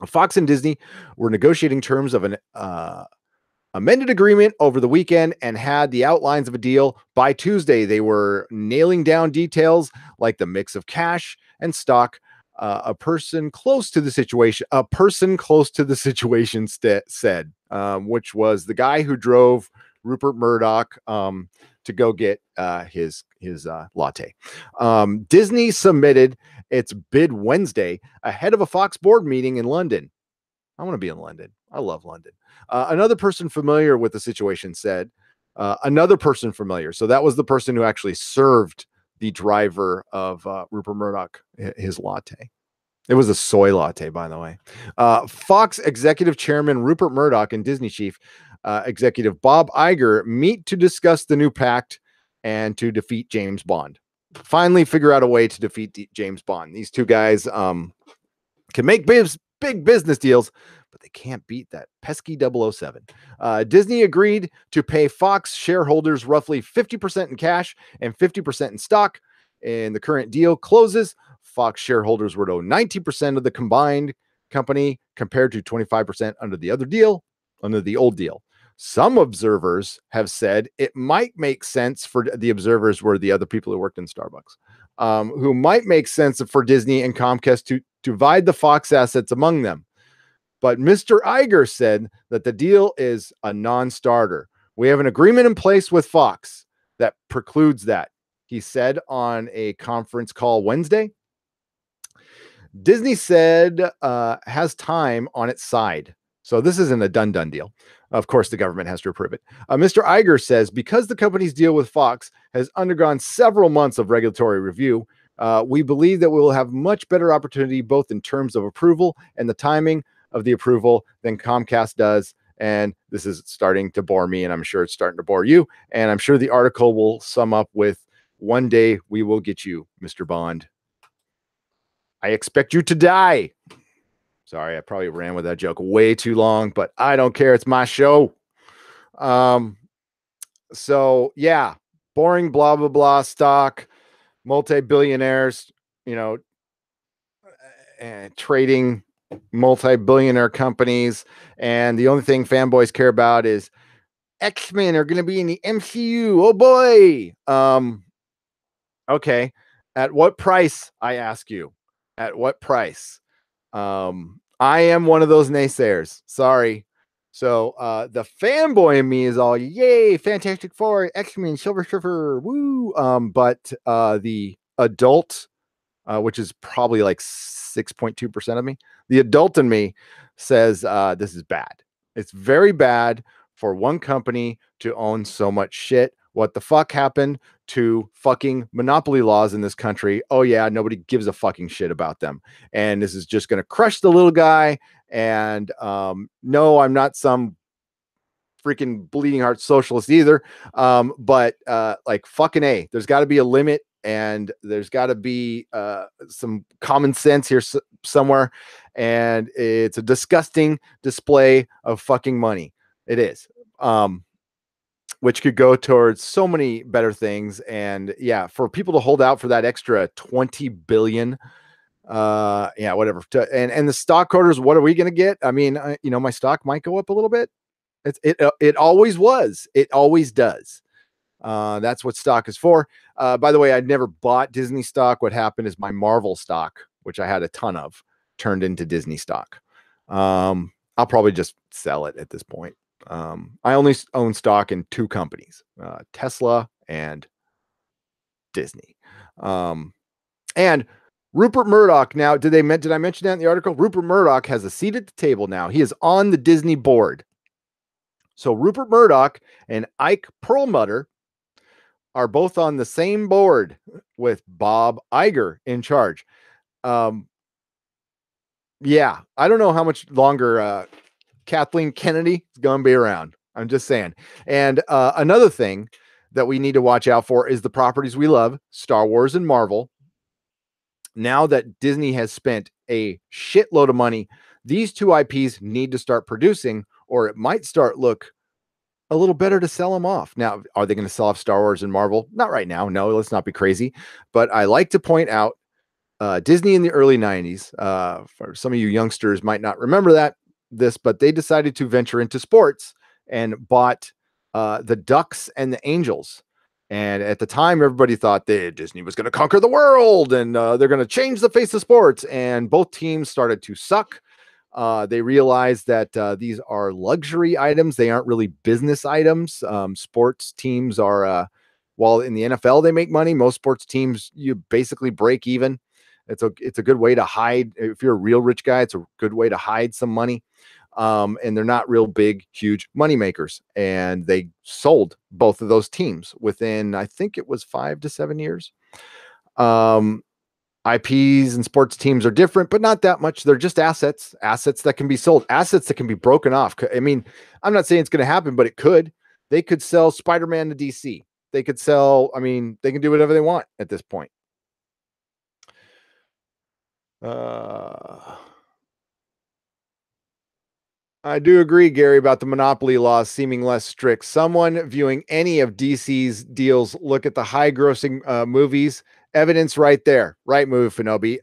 Fox and Disney were negotiating terms of an amended agreement over the weekend and had the outlines of a deal. By Tuesday, they were nailing down details like the mix of cash and stock. A person close to the situation said, which was the guy who drove Rupert Murdoch to go get his latte. Disney submitted its bid Wednesday ahead of a Fox board meeting in London. I want to be in London. I love London. Another person familiar with the situation said, another person familiar. So that was the person who actually served the driver of Rupert Murdoch his latte. It was a soy latte, by the way. Fox executive chairman Rupert Murdoch and Disney chief executive Bob Iger meet to discuss the new pact and to defeat James Bond. Finally, figure out a way to defeat James Bond. These two guys can make big business deals, but they can't beat that pesky 007. Disney agreed to pay Fox shareholders roughly 50% in cash and 50% in stock. And the current deal closes, Fox shareholders would owe 90% of the combined company compared to 25% under the old deal. Some observers have said it might make sense for the observers were the other people who worked in Starbucks, who might make sense for Disney and Comcast to divide the Fox assets among them. But Mr. Iger said that the deal is a non-starter. We have an agreement in place with Fox that precludes that, he said on a conference call Wednesday. Disney said has time on its side. So this isn't a done deal. Of course, the government has to approve it. Mr. Iger says because the company's deal with Fox has undergone several months of regulatory review, we believe that we will have much better opportunity both in terms of approval and the timing of the approval than Comcast does. And this is starting to bore me, and I'm sure it's starting to bore you. And I'm sure the article will sum up with, one day we will get you, Mr. Bond. I expect you to die. Sorry, I probably ran with that joke way too long, but I don't care. It's my show. So yeah, boring, blah, blah, blah, stock, multi-billionaires, trading multi-billionaire companies, and the only thing fanboys care about is X-Men are going to be in the MCU. Oh boy. Okay. At what price, I ask you? At what price? I am one of those naysayers. Sorry. So the fanboy in me is all yay, Fantastic Four, X-Men, Silver Surfer, woo. But the adult, which is probably like 6.2% of me, the adult in me says this is bad. It's very bad for one company to own so much shit. What the fuck happened to fucking monopoly laws in this country? Oh yeah, nobody gives a fucking shit about them. And this is just going to crush the little guy. And no, I'm not some freaking bleeding heart socialist either. But like fucking A, there's got to be a limit, and there's got to be some common sense here somewhere. And it's a disgusting display of fucking money. It is. Which could go towards so many better things. And yeah, for people to hold out for that extra 20 billion, yeah, whatever. And the stockholders, what are we going to get? I mean, my stock might go up a little bit. It always was. It always does. That's what stock is for. By the way, I'd never bought Disney stock. What happened is my Marvel stock, which I had a ton of, turned into Disney stock. I'll probably just sell it at this point. I only own stock in two companies, Tesla and Disney. And Rupert Murdoch. Now, did I mention that in the article? Rupert Murdoch has a seat at the table now. He is on the Disney board. So Rupert Murdoch and Ike Perlmutter are both on the same board with Bob Iger in charge. Yeah, I don't know how much longer Kathleen Kennedy is going to be around. I'm just saying. And another thing that we need to watch out for is the properties we love, Star Wars and Marvel. Now that Disney has spent a shitload of money, these two IPs need to start producing, or it might start look a little better to sell them off. Now, are they going to sell off Star Wars and Marvel? Not right now. No, let's not be crazy. But I like to point out Disney in the early 90s. For some of you youngsters might not remember this, but they decided to venture into sports and bought the Ducks and the Angels. And at the time, everybody thought that Disney was going to conquer the world and they're going to change the face of sports. And both teams started to suck. They realized that these are luxury items. They aren't really business items. Sports teams are, while in the NFL they make money, most sports teams, you basically break even. It's a good way to hide. If you're a real rich guy, it's a good way to hide some money. And they're not real big, huge money makers. And they sold both of those teams within, I think it was 5 to 7 years. IPs and sports teams are different, but not that much. They're just assets that can be sold, assets that can be broken off. I mean, I'm not saying it's going to happen, but it could. They could sell Spider-Man to DC. They could sell, I mean, they can do whatever they want at this point. I do agree, Gary, about the monopoly laws seeming less strict. Someone viewing any of DC's deals, look at the high grossing movies. Evidence right there. Right move, Finobi.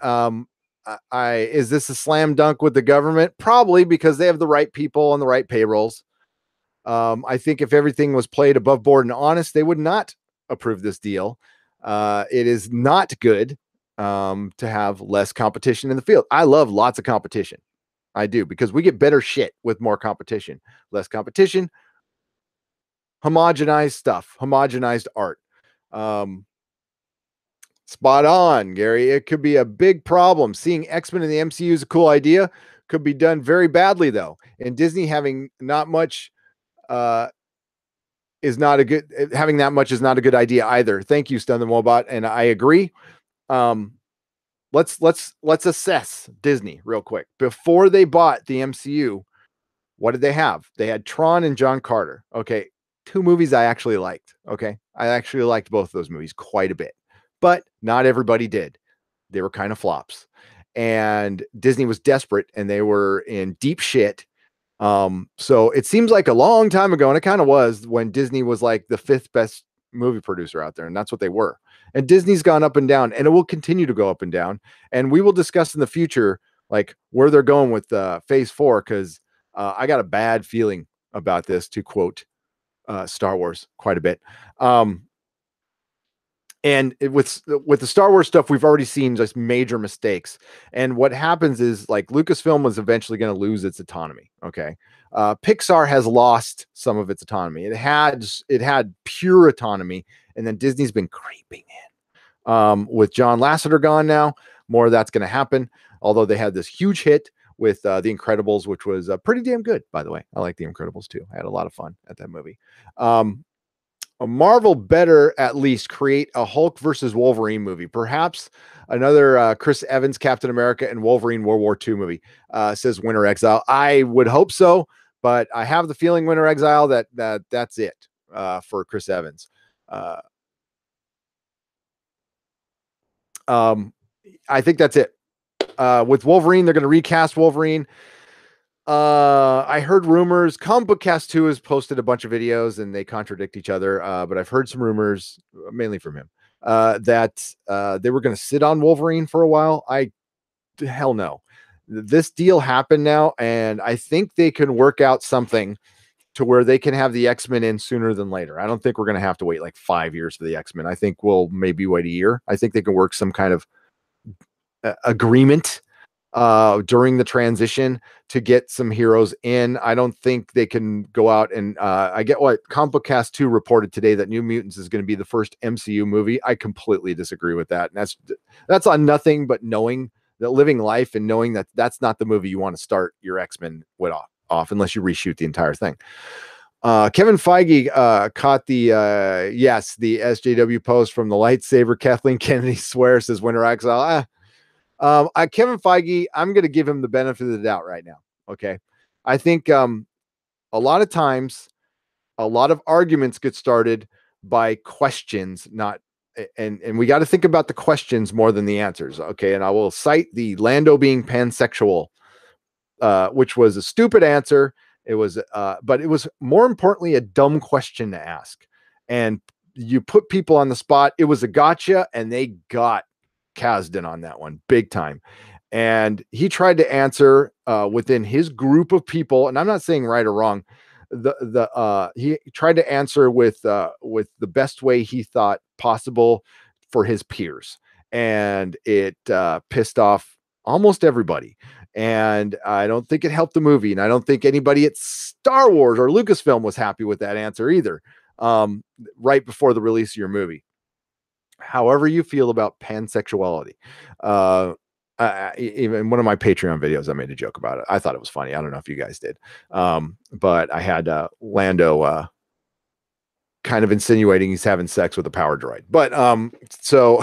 Is this a slam dunk with the government? Probably, because they have the right people on the right payrolls. I think if everything was played above board and honest, they would not approve this deal. It is not good to have less competition in the field. I love lots of competition. I do, because we get better shit with more competition. Less competition, homogenized stuff, homogenized art. Spot on, Gary. It could be a big problem. Seeing X-Men in the MCU is a cool idea. Could be done very badly, though. And Disney having not much is not a good, having that much is not a good idea either. Thank you, Stun the Mobot, and I agree. Let's assess Disney real quick. Before they bought the MCU, what did they have? They had Tron and John Carter. Okay, two movies I actually liked. Okay, I actually liked both of those movies quite a bit, but not everybody did. They were kind of flops, and Disney was desperate, and they were in deep shit. So it seems like a long time ago, and it kind of was, when Disney was like the 5th best movie producer out there, and that's what they were. And Disney's gone up and down, and it will continue to go up and down. And we will discuss in the future like where they're going with phase 4, because I got a bad feeling about this, to quote Star Wars quite a bit. And with the Star Wars stuff, we've already seen just major mistakes. And what happens is, like, Lucasfilm was eventually going to lose its autonomy. Okay, Pixar has lost some of its autonomy. It had pure autonomy, and then Disney's been creeping in. With John Lasseter gone now, more of that's going to happen. Although they had this huge hit with The Incredibles, which was pretty damn good, by the way. I like The Incredibles too. I had a lot of fun at that movie. Marvel better at least create a Hulk versus Wolverine movie, perhaps another Chris Evans Captain America and Wolverine World War II movie, says Winter Exile. I would hope so, but I have the feeling, Winter Exile, that's it for Chris Evans. I think that's it. With Wolverine, they're going to recast Wolverine. I heard rumors. Comic Book Cast 2 has posted a bunch of videos and they contradict each other. But I've heard some rumors, mainly from him, that they were going to sit on Wolverine for a while. Hell no. This deal happened now, and I think they can work out something to where they can have the X-Men in sooner than later. I don't think we're going to have to wait like 5 years for the X-Men. I think we'll maybe wait a year. I think they can work some kind of agreement during the transition to get some heroes in. I don't think they can go out and I get what Comic Book Cast 2 reported today, that New Mutants is going to be the first MCU movie. I completely disagree with that. And that's on nothing but knowing that, living life and knowing that that's not the movie you want to start your X-Men with off unless you reshoot the entire thing. Kevin Feige caught the SJW post from the lightsaber. Kathleen Kennedy swears, says Winter Exile. Kevin Feige, I'm going to give him the benefit of the doubt right now. Okay. I think a lot of times, a lot of arguments get started by questions, and we got to think about the questions more than the answers. Okay. And I will cite the Lando being pansexual, which was a stupid answer. It was, but it was more importantly a dumb question to ask. And you put people on the spot. It was a gotcha, and they got Kasdan on that one big time. And he tried to answer within his group of people, and I'm not saying right or wrong. He tried to answer with the best way he thought possible for his peers, and it pissed off almost everybody. And I don't think it helped the movie, and I don't think anybody at Star Wars or Lucasfilm was happy with that answer either. Right before the release of your movie. However you feel about pansexuality, even one of my Patreon videos, I made a joke about it. I thought it was funny. I don't know if you guys did, but I had Lando kind of insinuating he's having sex with a power droid. But so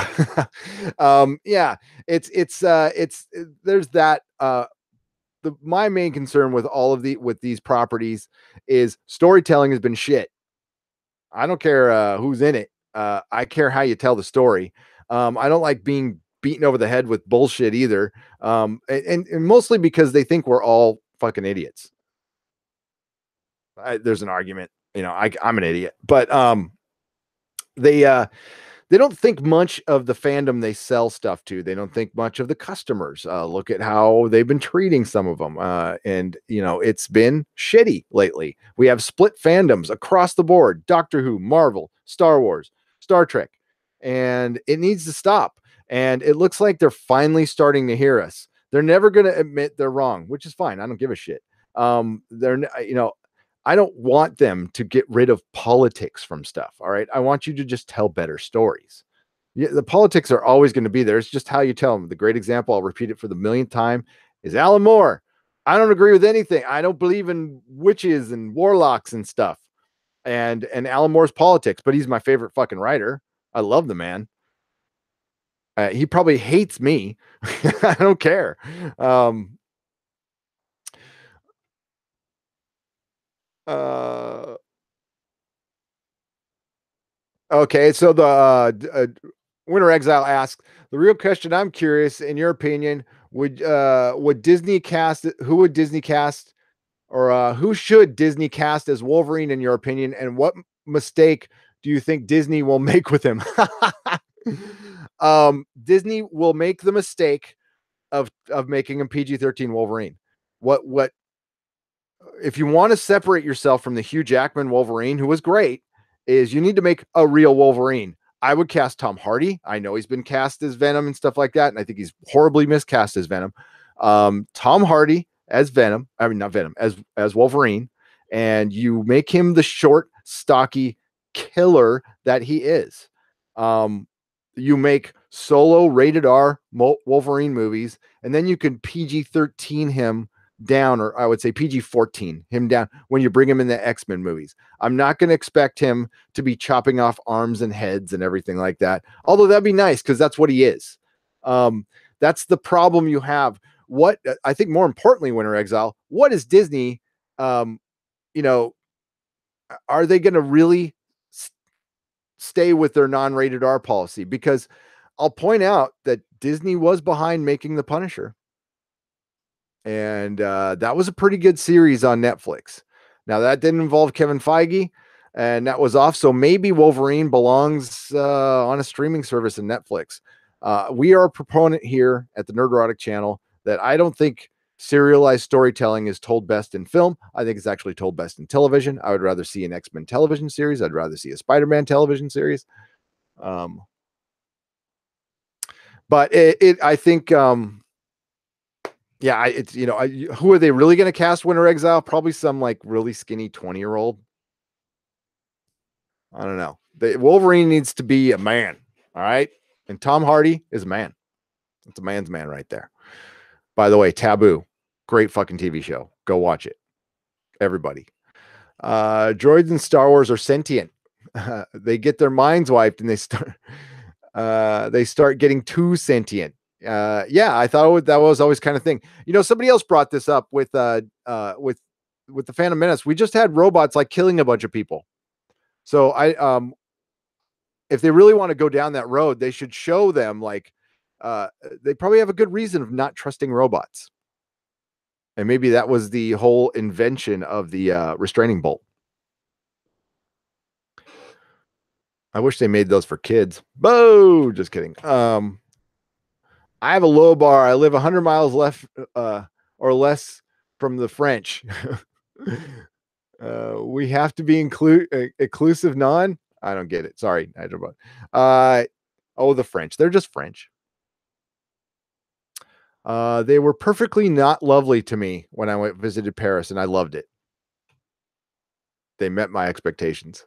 yeah, it's there's that. My main concern with all of these properties is storytelling has been shit. I don't care who's in it. I care how you tell the story. I don't like being beaten over the head with bullshit either. And mostly because they think we're all fucking idiots. There's an argument, I'm an idiot, but they don't think much of the fandom they sell stuff to. They don't think much of the customers. Look at how they've been treating some of them. And it's been shitty lately. We have split fandoms across the board: Doctor Who, Marvel, Star Wars, Star Trek, and it needs to stop. And it looks like they're finally starting to hear us. They're never going to admit they're wrong, which is fine. I don't give a shit. I don't want them to get rid of politics from stuff. All right. I want you to just tell better stories. Yeah, the politics are always going to be there. It's just how you tell them. The great example, I'll repeat it for the millionth time, is Alan Moore. I don't agree with anything. I don't believe in witches and warlocks and stuff. And Alan Moore's politics, but he's my favorite fucking writer. I love the man. He probably hates me. I don't care. Okay, so the Winter Exile asks, the real question I'm curious, in your opinion, would Disney cast, who would Disney cast, or who should Disney cast as Wolverine in your opinion, and what mistake do you think Disney will make with him? Disney will make the mistake of making him PG-13 Wolverine. What if you want to separate yourself from the Hugh Jackman Wolverine, who was great, is you need to make a real Wolverine. I would cast Tom Hardy. I know he's been cast as Venom and stuff like that, and I think he's horribly miscast as Venom. Tom Hardy as Venom, I mean not Venom, as Wolverine, and you make him the short, stocky killer that he is. You make solo rated R Wolverine movies, and then you can PG-13 him down, or I would say PG-14 him down when you bring him in the X-Men movies. I'm not going to expect him to be chopping off arms and heads and everything like that. Although that'd be nice because that's what he is. That's the problem you have. What I think more importantly, Winter Exile, what is Disney? Are they going to really stay with their non-rated R policy? Because I'll point out that Disney was behind making The Punisher. And that was a pretty good series on Netflix. Now, that didn't involve Kevin Feige, and that was off. So maybe Wolverine belongs on a streaming service in Netflix. We are a proponent here at the Nerdrotic channel that I don't think serialized storytelling is told best in film. I think it's actually told best in television. I would rather see an X-Men television series. I'd rather see a Spider-Man television series. But I think, who are they really going to cast Winter Exile? Probably some like really skinny 20-year-old. I don't know. Wolverine needs to be a man. All right. And Tom Hardy is a man. It's a man's man right there. By the way, Taboo, great fucking TV show. Go watch it. Everybody. Droids in Star Wars are sentient. They get their minds wiped and they start getting too sentient. I thought that was always kind of thing. Somebody else brought this up with the Phantom Menace. We just had robots like killing a bunch of people. So if they really want to go down that road, they should show them like they probably have a good reason of not trusting robots. And maybe that was the whole invention of the restraining bolt. I wish they made those for kids. Boo! Just kidding. I have a low bar. I live 100 miles left or less from the French. We have to be inclusive non. I don't get it. Sorry. I don't know. The French. They're just French. They were perfectly not lovely to me when I visited Paris, and I loved it. They met my expectations.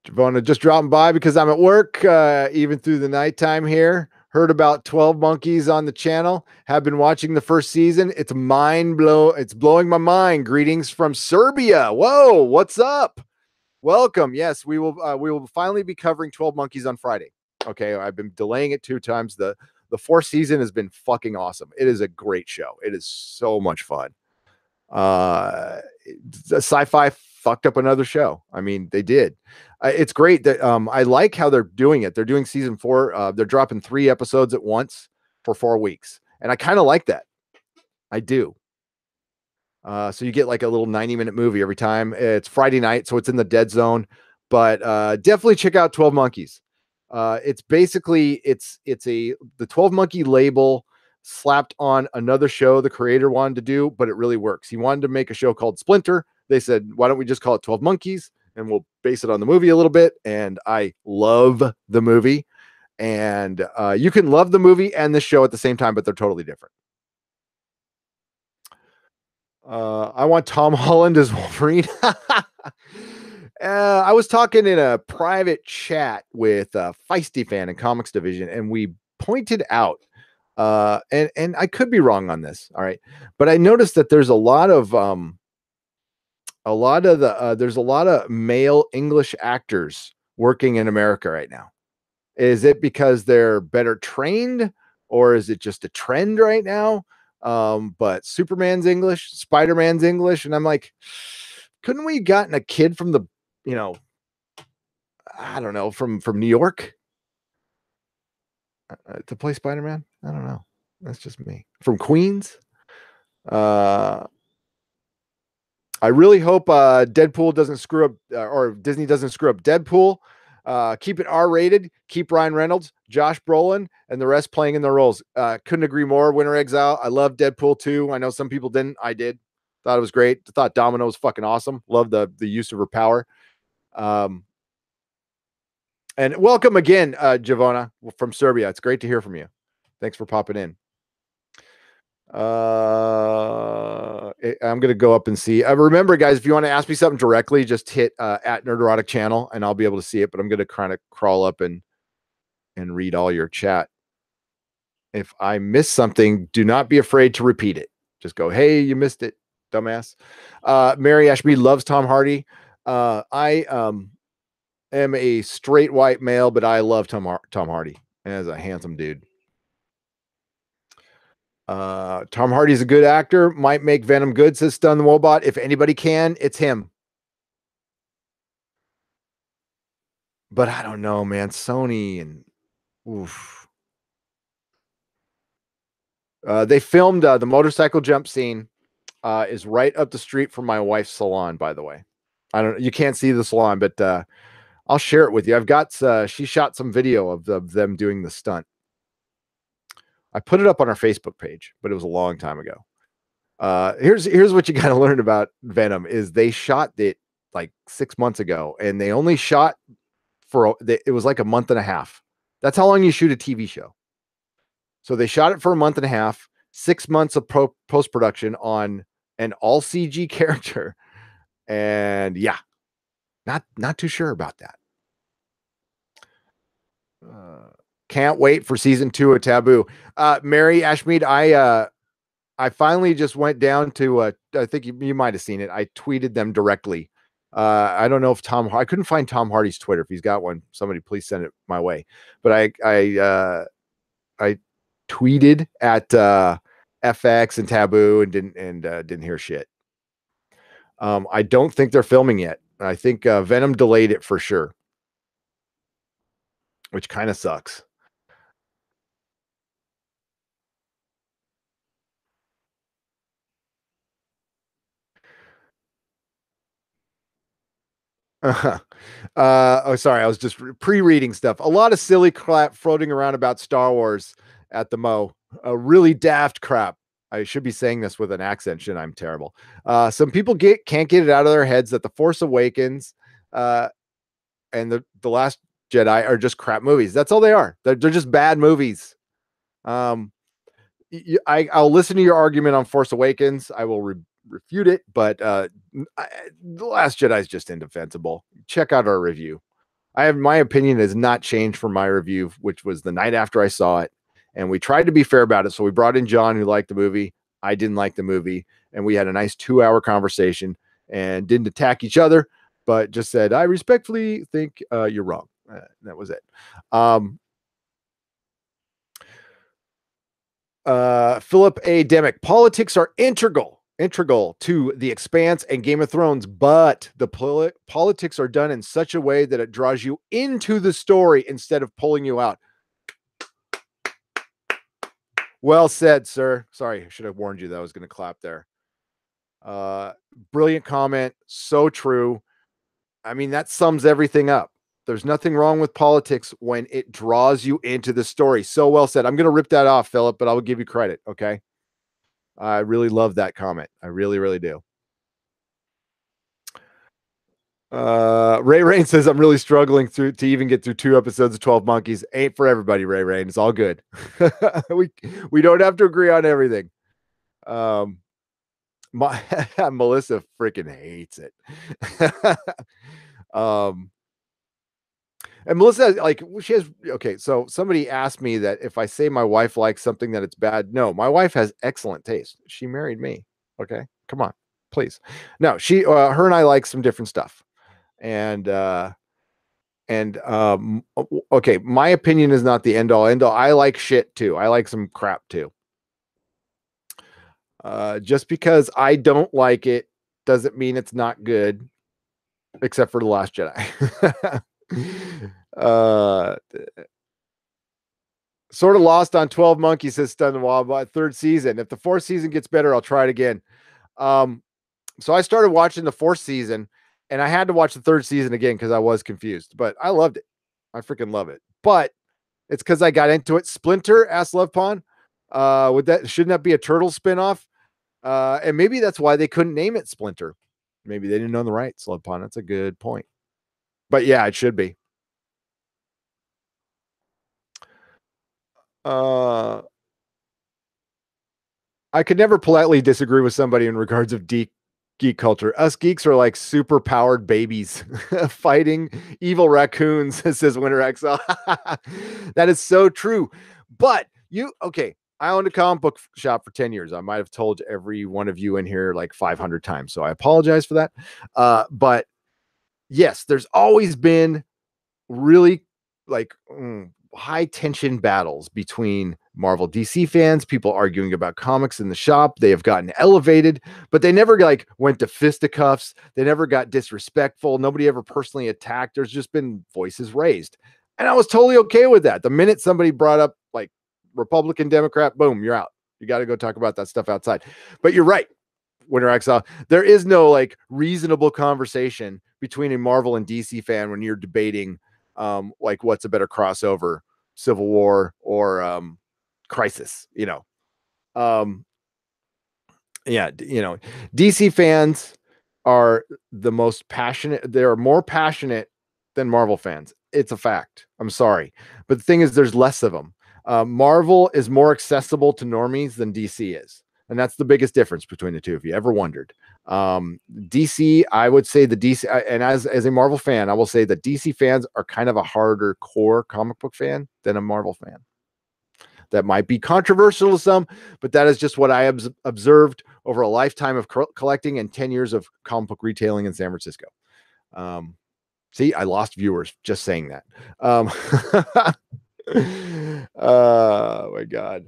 Javona just dropping by because I'm at work, even through the nighttime here. Heard about 12 Monkeys on the channel. Have been watching the first season. It's blowing my mind. Greetings from Serbia. Whoa, what's up? Welcome. Yes, we will finally be covering 12 Monkeys on Friday. Okay, I've been delaying it 2 times. The fourth season has been fucking awesome. It is a great show. It is so much fun. Sci-Fi fucked up another show. I mean, they did. It's great that I like how they're doing it. They're doing season 4. They're dropping 3 episodes at once for 4 weeks, and I kind of like that. I do. So you get like a little 90-minute movie every time. It's Friday night, so it's in the dead zone. But definitely check out 12 Monkeys. It's basically the 12 Monkey label slapped on another show the creator wanted to do, but it really works. He wanted to make a show called Splinter. They said, why don't we just call it 12 Monkeys and we'll base it on the movie a little bit. And I love the movie, and you can love the movie and the show at the same time, but they're totally different. I want Tom Holland as Wolverine. I was talking in a private chat with Feisty Fan in Comics Division, and we pointed out, and I could be wrong on this, all right, but I noticed that there's a lot of male English actors working in America right now. Is it because they're better trained, or is it just a trend right now? But Superman's English, Spider-Man's English, and I'm like, couldn't we gotten a kid from the, I don't know, from New York to play Spider-Man? I don't know. That's just me. From Queens. I really hope Deadpool doesn't screw up, or Disney doesn't screw up Deadpool. Keep it R-rated. Keep Ryan Reynolds, Josh Brolin, and the rest playing in their roles. Couldn't agree more. Winter Exile. I love Deadpool 2. I know some people didn't. I did. Thought it was great. Thought Domino was fucking awesome. Love the use of her power. And welcome again, Javona from Serbia. It's great to hear from you. Thanks for popping in. I'm going to go up and see. Remember, guys, if you want to ask me something directly, just hit at Nerderotic channel and I'll be able to see it. But I'm going to kind of crawl up and read all your chat. If I miss something, do not be afraid to repeat it. Just go, hey, you missed it, dumbass. Mary Ashby loves Tom Hardy. I am a straight white male, but I love Tom Hardy as a handsome dude. Tom Hardy's a good actor. Might make Venom good, says Stun the Wobot. If anybody can, it's him. But I don't know, man. Sony and oof. They filmed the motorcycle jump scene. Is right up the street from my wife's salon, by the way. You can't see the salon, but I'll share it with you. I've got she shot some video of them doing the stunt. I put it up on our Facebook page, but it was a long time ago. Here's what you got to learn about Venom is they shot it like 6 months ago, and they only shot it was like a month and a half. That's how long you shoot a TV show. So they shot it for a month and a half, 6 months of post-production on an all CG character. And yeah, not too sure about that. Can't wait for season 2 of Taboo. Mary Ashmead, I finally just went down to I think you might have seen it. I tweeted them directly. I don't know if I couldn't find Tom Hardy's Twitter. If he's got one, somebody please send it my way. But I tweeted at FX and Taboo and didn't hear shit. I don't think they're filming yet. I think Venom delayed it for sure, which kind of sucks. Oh, sorry. I was just pre-reading stuff. A lot of silly crap floating around about Star Wars at the Mo. Really daft crap. I should be saying this with an accent, shouldn't I? I'm terrible. Some people can't get it out of their heads that The Force Awakens and the Last Jedi are just crap movies. That's all they are. They're just bad movies. I'll listen to your argument on Force Awakens. I will refute it, but The Last Jedi is just indefensible. Check out our review. My opinion has not changed from my review, which was the night after I saw it, and we tried to be fair about it. So we brought in John, who liked the movie. I didn't like the movie, and we had a nice 2-hour conversation and didn't attack each other, but just said, I respectfully think you're wrong. That was it. Philip A. Demick, politics are integral to The Expanse and Game of Thrones, but the politics are done in such a way that it draws you into the story instead of pulling you out. Well said, sir. Sorry, I should have warned you that I was going to clap there. Brilliant comment. So true. I mean, that sums everything up. There's nothing wrong with politics when it draws you into the story. So well said. I'm going to rip that off, Philip, but I will give you credit. Okay. I really love that comment. I really, really do. Ray Rain says, I'm really struggling to even get through 2 episodes of 12 Monkeys. Ain't for everybody, Ray Rain. It's all good. we don't have to agree on everything. Melissa freaking hates it. And Melissa, like, she has, okay, so somebody asked me that if I say my wife likes something that it's bad. No, my wife has excellent taste. She married me. Okay. Come on, please. No, her and I like some different stuff. And okay, my opinion is not the end all. I like shit too. I like some crap too. Just because I don't like it doesn't mean it's not good, except for The Last Jedi. Sort of lost on 12 Monkeys, says Stun the Wobot. 3rd season. If the 4th season gets better, I'll try it again. So I started watching the 4th season, and I had to watch the 3rd season again because I was confused, but I loved it. I freaking love it. But it's because I got into it. Splinter, asked Love Pond. Shouldn't that be a turtle spinoff? And maybe that's why they couldn't name it Splinter. Maybe they didn't own the rights, Love Pond. That's a good point. But yeah, it should be. I could never politely disagree with somebody in regards of geek culture. Us geeks are like super powered babies fighting evil raccoons, says Winter Exile. That is so true. But okay, I owned a comic book shop for 10 years. I might have told every one of you in here like 500 times. So I apologize for that. But yes, there's always been really like high tension battles between Marvel DC fans, people arguing about comics in the shop. They have gotten elevated, but they never like went to fisticuffs. They never got disrespectful. Nobody ever personally attacked. There's just been voices raised. And I was totally okay with that. The minute somebody brought up like Republican, Democrat, boom, you're out. You got to go talk about that stuff outside. But you're right, Winter Exile. There is no like reasonable conversation between a Marvel and DC fan when you're debating like what's a better crossover, Civil War or Crisis, DC fans are the most passionate. They're more passionate than Marvel fans. It's a fact. I'm sorry. But the thing is, there's less of them. Marvel is more accessible to normies than DC is. And that's the biggest difference between the two, if you ever wondered. DC, I would say the DC, and as a Marvel fan, I will say that DC fans are kind of a harder core comic book fan than a Marvel fan. That might be controversial to some, but that is just what I have observed over a lifetime of collecting and 10 years of comic book retailing in San Francisco. See, I lost viewers just saying that. Oh my God.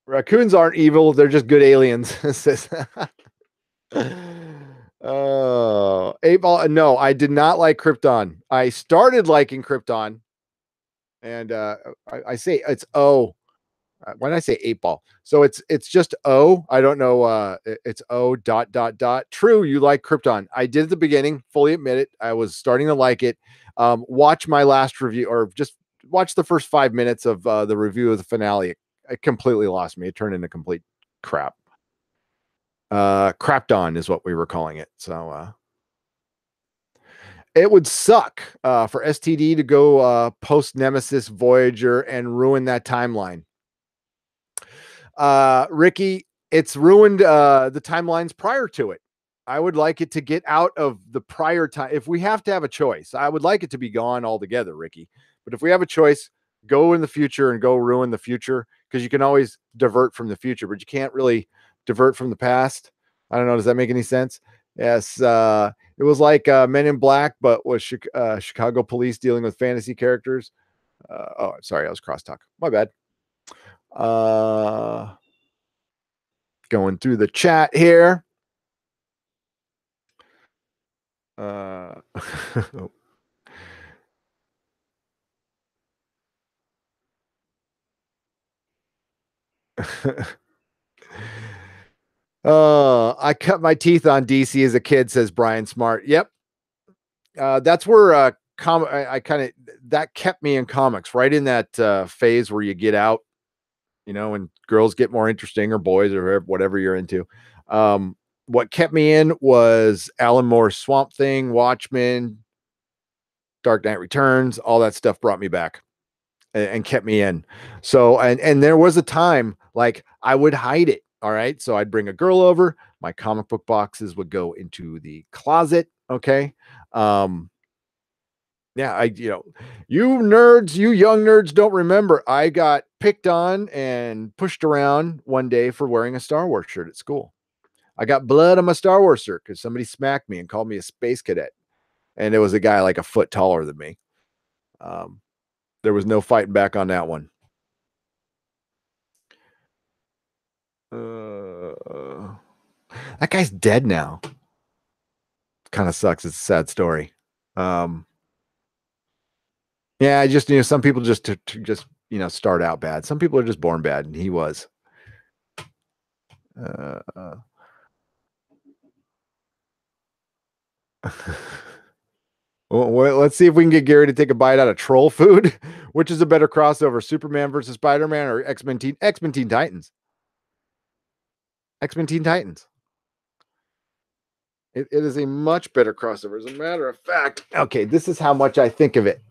Raccoons aren't evil. They're just good aliens. Oh, 8-Ball. No, I did not like Krypton. I started liking Krypton. And I say it's O. Why did I say 8-Ball? So it's just O. I don't know. It's O dot dot dot. True, you like Krypton. I did at the beginning. Fully admit it. I was starting to like it. Watch my last review, or just watch the first 5 minutes of the review of the finale. It completely lost me. It turned into complete crap. Crapdon is what we were calling it. So it would suck for STD to go post Nemesis Voyager and ruin that timeline. Ricky, it's ruined the timelines prior to it. I would like it to get out of the prior time. If we have to have a choice, I would like it to be gone altogether, Ricky. But if we have a choice, go in the future and go ruin the future, because you can always divert from the future, but you can't really divert from the past. I don't know. Does that make any sense? Yes. It was like Men in Black, but was Chicago police dealing with fantasy characters. Oh, sorry. I was crosstalk. My bad. Going through the chat here. I cut my teeth on DC as a kid, says Brian Smart. Yep. That's where I kind of, that kept me in comics, right in that phase where you get out, and girls get more interesting, or boys, or whatever you're into. What kept me in was Alan Moore's Swamp Thing, Watchmen, Dark Knight Returns. All that stuff brought me back and kept me in. So, and there was a time like I would hide it. All right. So I'd bring a girl over, my comic book boxes would go into the closet. Okay. Yeah, you nerds, you young nerds don't remember. I got picked on and pushed around one day for wearing a Star Wars shirt at school. I got blood on my Star Wars shirt because somebody smacked me and called me a space cadet. And it was a guy like a foot taller than me. There was no fighting back on that one. That guy's dead now. Kind of sucks. It's a sad story. Yeah, I just, some people just start out bad. Some people are just born bad, and he was. Well, let's see if we can get Gary to take a bite out of troll food. Which is a better crossover, Superman versus Spider-Man or X-Men Teen Titans? X-Men Teen Titans. It is a much better crossover. As a matter of fact, okay, this is how much I think of it.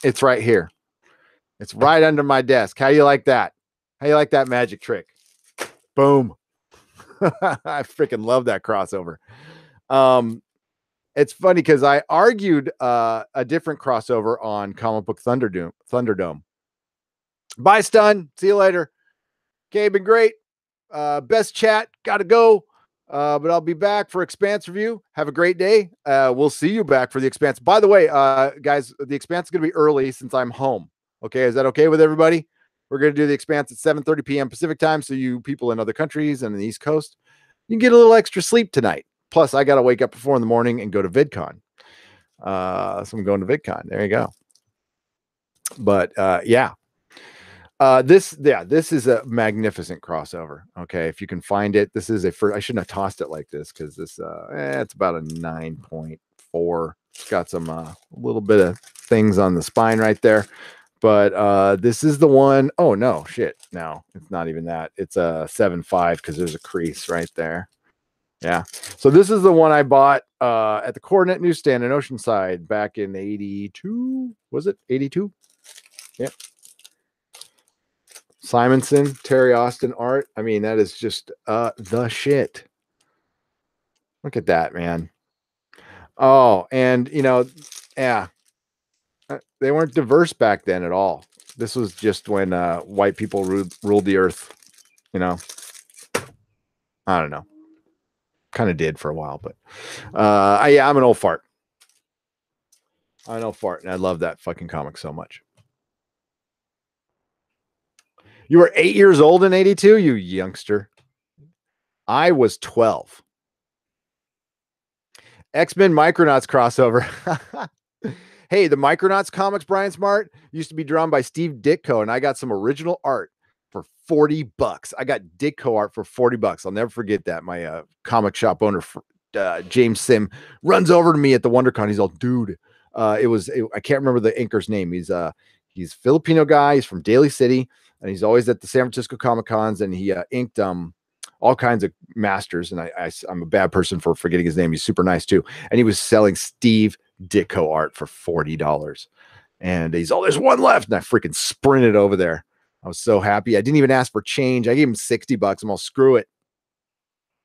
It's right here. It's right under my desk. How you like that? How you like that magic trick? Boom. I freaking love that crossover. It's funny because I argued a different crossover on Comic Book Thunderdome. Bye, Stun. See you later. Okay, been great. Best chat. Gotta go. But I'll be back for Expanse review. Have a great day. We'll see you back for the Expanse. By the way, guys, the Expanse is going to be early since I'm home. Okay, is that okay with everybody? We're going to do the Expanse at 7:30 p.m. Pacific time, so you people in other countries and in the East Coast, you can get a little extra sleep tonight. Plus, I got to wake up at 4 a.m. and go to VidCon. So I'm going to VidCon. There you go. But yeah. This is a magnificent crossover. Okay, if you can find it, this is I shouldn't have tossed it like this because this it's about a 9.4. It's got some little bit of things on the spine right there, but this is the one. Oh no, shit! No, it's not even that. It's a 7.5 because there's a crease right there. Yeah. So this is the one I bought at the Coordinate newsstand in Oceanside back in 82. Was it 82? Yep. Simonson, Terry Austin art. I mean, that is just the shit. Look at that, man. Oh, and yeah, they weren't diverse back then at all. This was just when white people ruled the earth. I don't know. Kind of did for a while, but yeah, I'm an old fart. I'm an old fart, and I love that fucking comic so much. You were 8 years old in 82, you youngster. I was 12. X-Men Micronauts crossover. Hey, the Micronauts comics, Brian Smart, used to be drawn by Steve Ditko, and I got some original art for $40. I got Ditko art for $40. I'll never forget that. My comic shop owner, James Sim, runs over to me at the WonderCon. He's all, dude, I can't remember the inker's name. He's a Filipino guy. He's from Daly City, and he's always at the San Francisco Comic Cons, and he inked all kinds of masters. And I'm a bad person for forgetting his name. He's super nice too. And he was selling Steve Ditko art for $40. And he's, there's one left. And I freaking sprinted over there. I was so happy. I didn't even ask for change. I gave him $60. I'm all, screw it.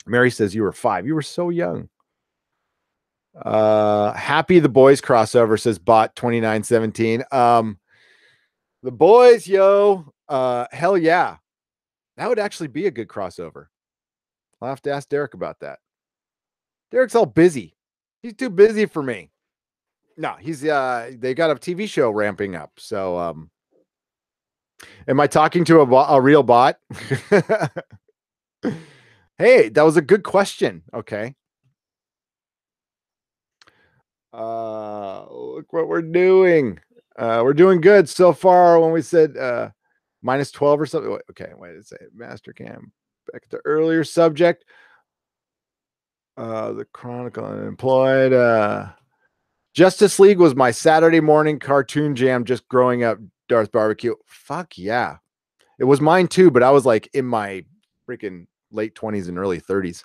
Mary says, you were 5. You were so young. Happy the Boys crossover, says bot 2917. The Boys, yo, hell yeah. That would actually be a good crossover. I'll have to ask Derek about that. Derek's all busy. He's too busy for me. No, he's they got a TV show ramping up. So am I talking to a real bot? Hey, that was a good question. Okay. Look what we're doing. We're doing good so far. When we said minus 12 or something. Okay, wait a second. Mastercam. Back to earlier subject. The Chronicle Unemployed. Justice League was my Saturday morning cartoon jam just growing up. Darth Barbecue. Fuck yeah. It was mine too, but I was like in my freaking late 20s and early 30s.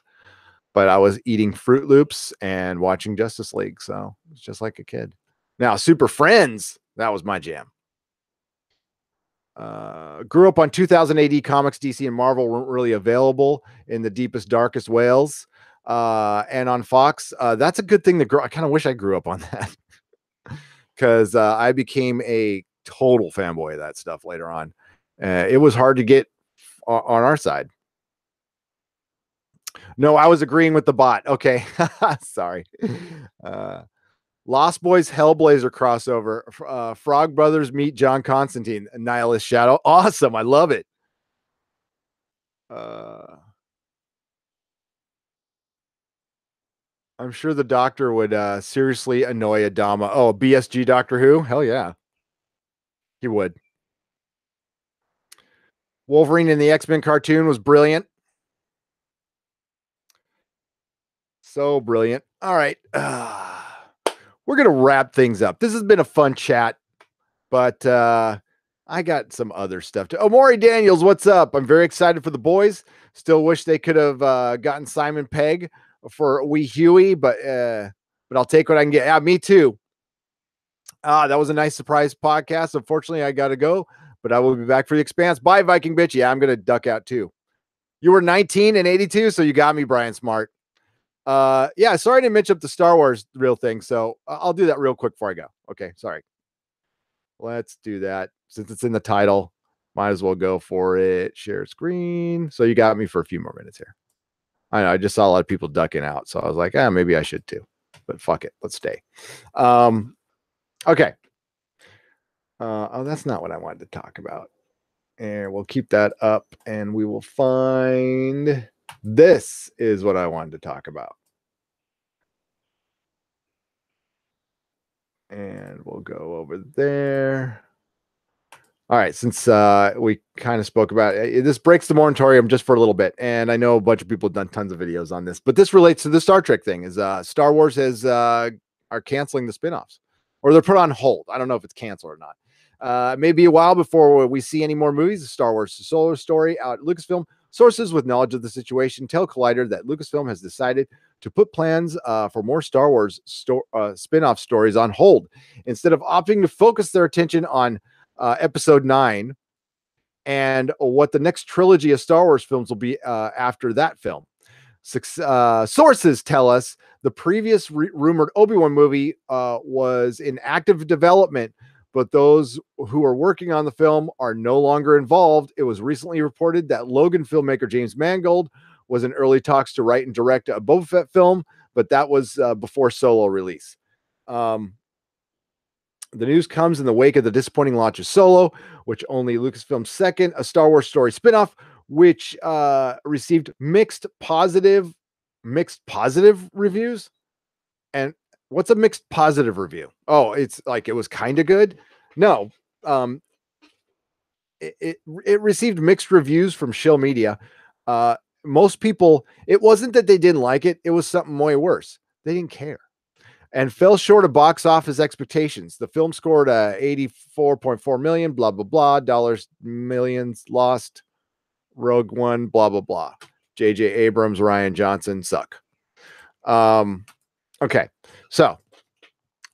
But I was eating Fruit Loops and watching Justice League. So it's just like a kid. Now, Super Friends, that was my jam. Grew up on 2000 AD comics. DC and Marvel weren't really available in the deepest, darkest Wales. And on Fox, that's a good thing to grow. I kind of wish I grew up on that because I became a total fanboy of that stuff later on. It was hard to get on our side. No, I was agreeing with the bot. Okay. Sorry. Lost Boys Hellblazer crossover. Frog Brothers meet John Constantine. Nihilist Shadow. Awesome. I love it. I'm sure the Doctor would seriously annoy Adama. Oh, BSG Doctor Who? Hell yeah. He would. Wolverine in the X-Men cartoon was brilliant. So brilliant. All right. We're going to wrap things up. This has been a fun chat, but I got some other stuff to. Maury Daniels, what's up? I'm very excited for the boys. Still wish they could have gotten Simon Pegg for Wee Huey, but I'll take what I can get. Yeah, me too. That was a nice surprise podcast. Unfortunately, I got to go, but I will be back for the Expanse. Bye, Viking bitch. Yeah, I'm going to duck out too. You were 19 and 82, so you got me, Brian Smart. Yeah, sorry to mention up the Star Wars real thing, so I'll do that real quick before I go. Okay, sorry. Let's do that. Since it's in the title, might as well go for it. Share screen. So you got me for a few more minutes here. I know, I just saw a lot of people ducking out, so I was like, maybe I should too. But fuck it, let's stay. Okay. Oh, that's not what I wanted to talk about. And we'll keep that up, and we will find this is what I wanted to talk about. And we'll go over there. All right, since we kind of spoke about it, this breaks the moratorium just for a little bit, and I know a bunch of people have done tons of videos on this, but this relates to the Star Trek thing. Is Star Wars are canceling the spinoffs, or they're put on hold. I don't know if it's canceled or not. It may be a while before we see any more movies of Star Wars Solo Story out at Lucasfilm. Sources with knowledge of the situation tell Collider that Lucasfilm has decided to put plans for more Star Wars spin-off stories on hold instead of opting to focus their attention on episode 9 and what the next trilogy of Star Wars films will be after that film. Sources tell us the previous rumored Obi-Wan movie was in active development, but those who are working on the film are no longer involved. It was recently reported that Logan filmmaker James Mangold was in early talks to write and direct a Boba Fett film, but that was before Solo release. The news comes in the wake of the disappointing launch of Solo, which only Lucasfilm's second, a Star Wars story spinoff, which received mixed positive reviews. And what's a mixed positive review? Oh, it's like it was kind of good. No, it received mixed reviews from Shill Media. Most people, it wasn't that they didn't like it; it was something way worse. They didn't care. And fell short of box office expectations. The film scored 84.4 million, blah, blah, blah, dollars, millions lost. Rogue One, blah, blah, blah. J.J. Abrams, Rian Johnson suck. Okay, so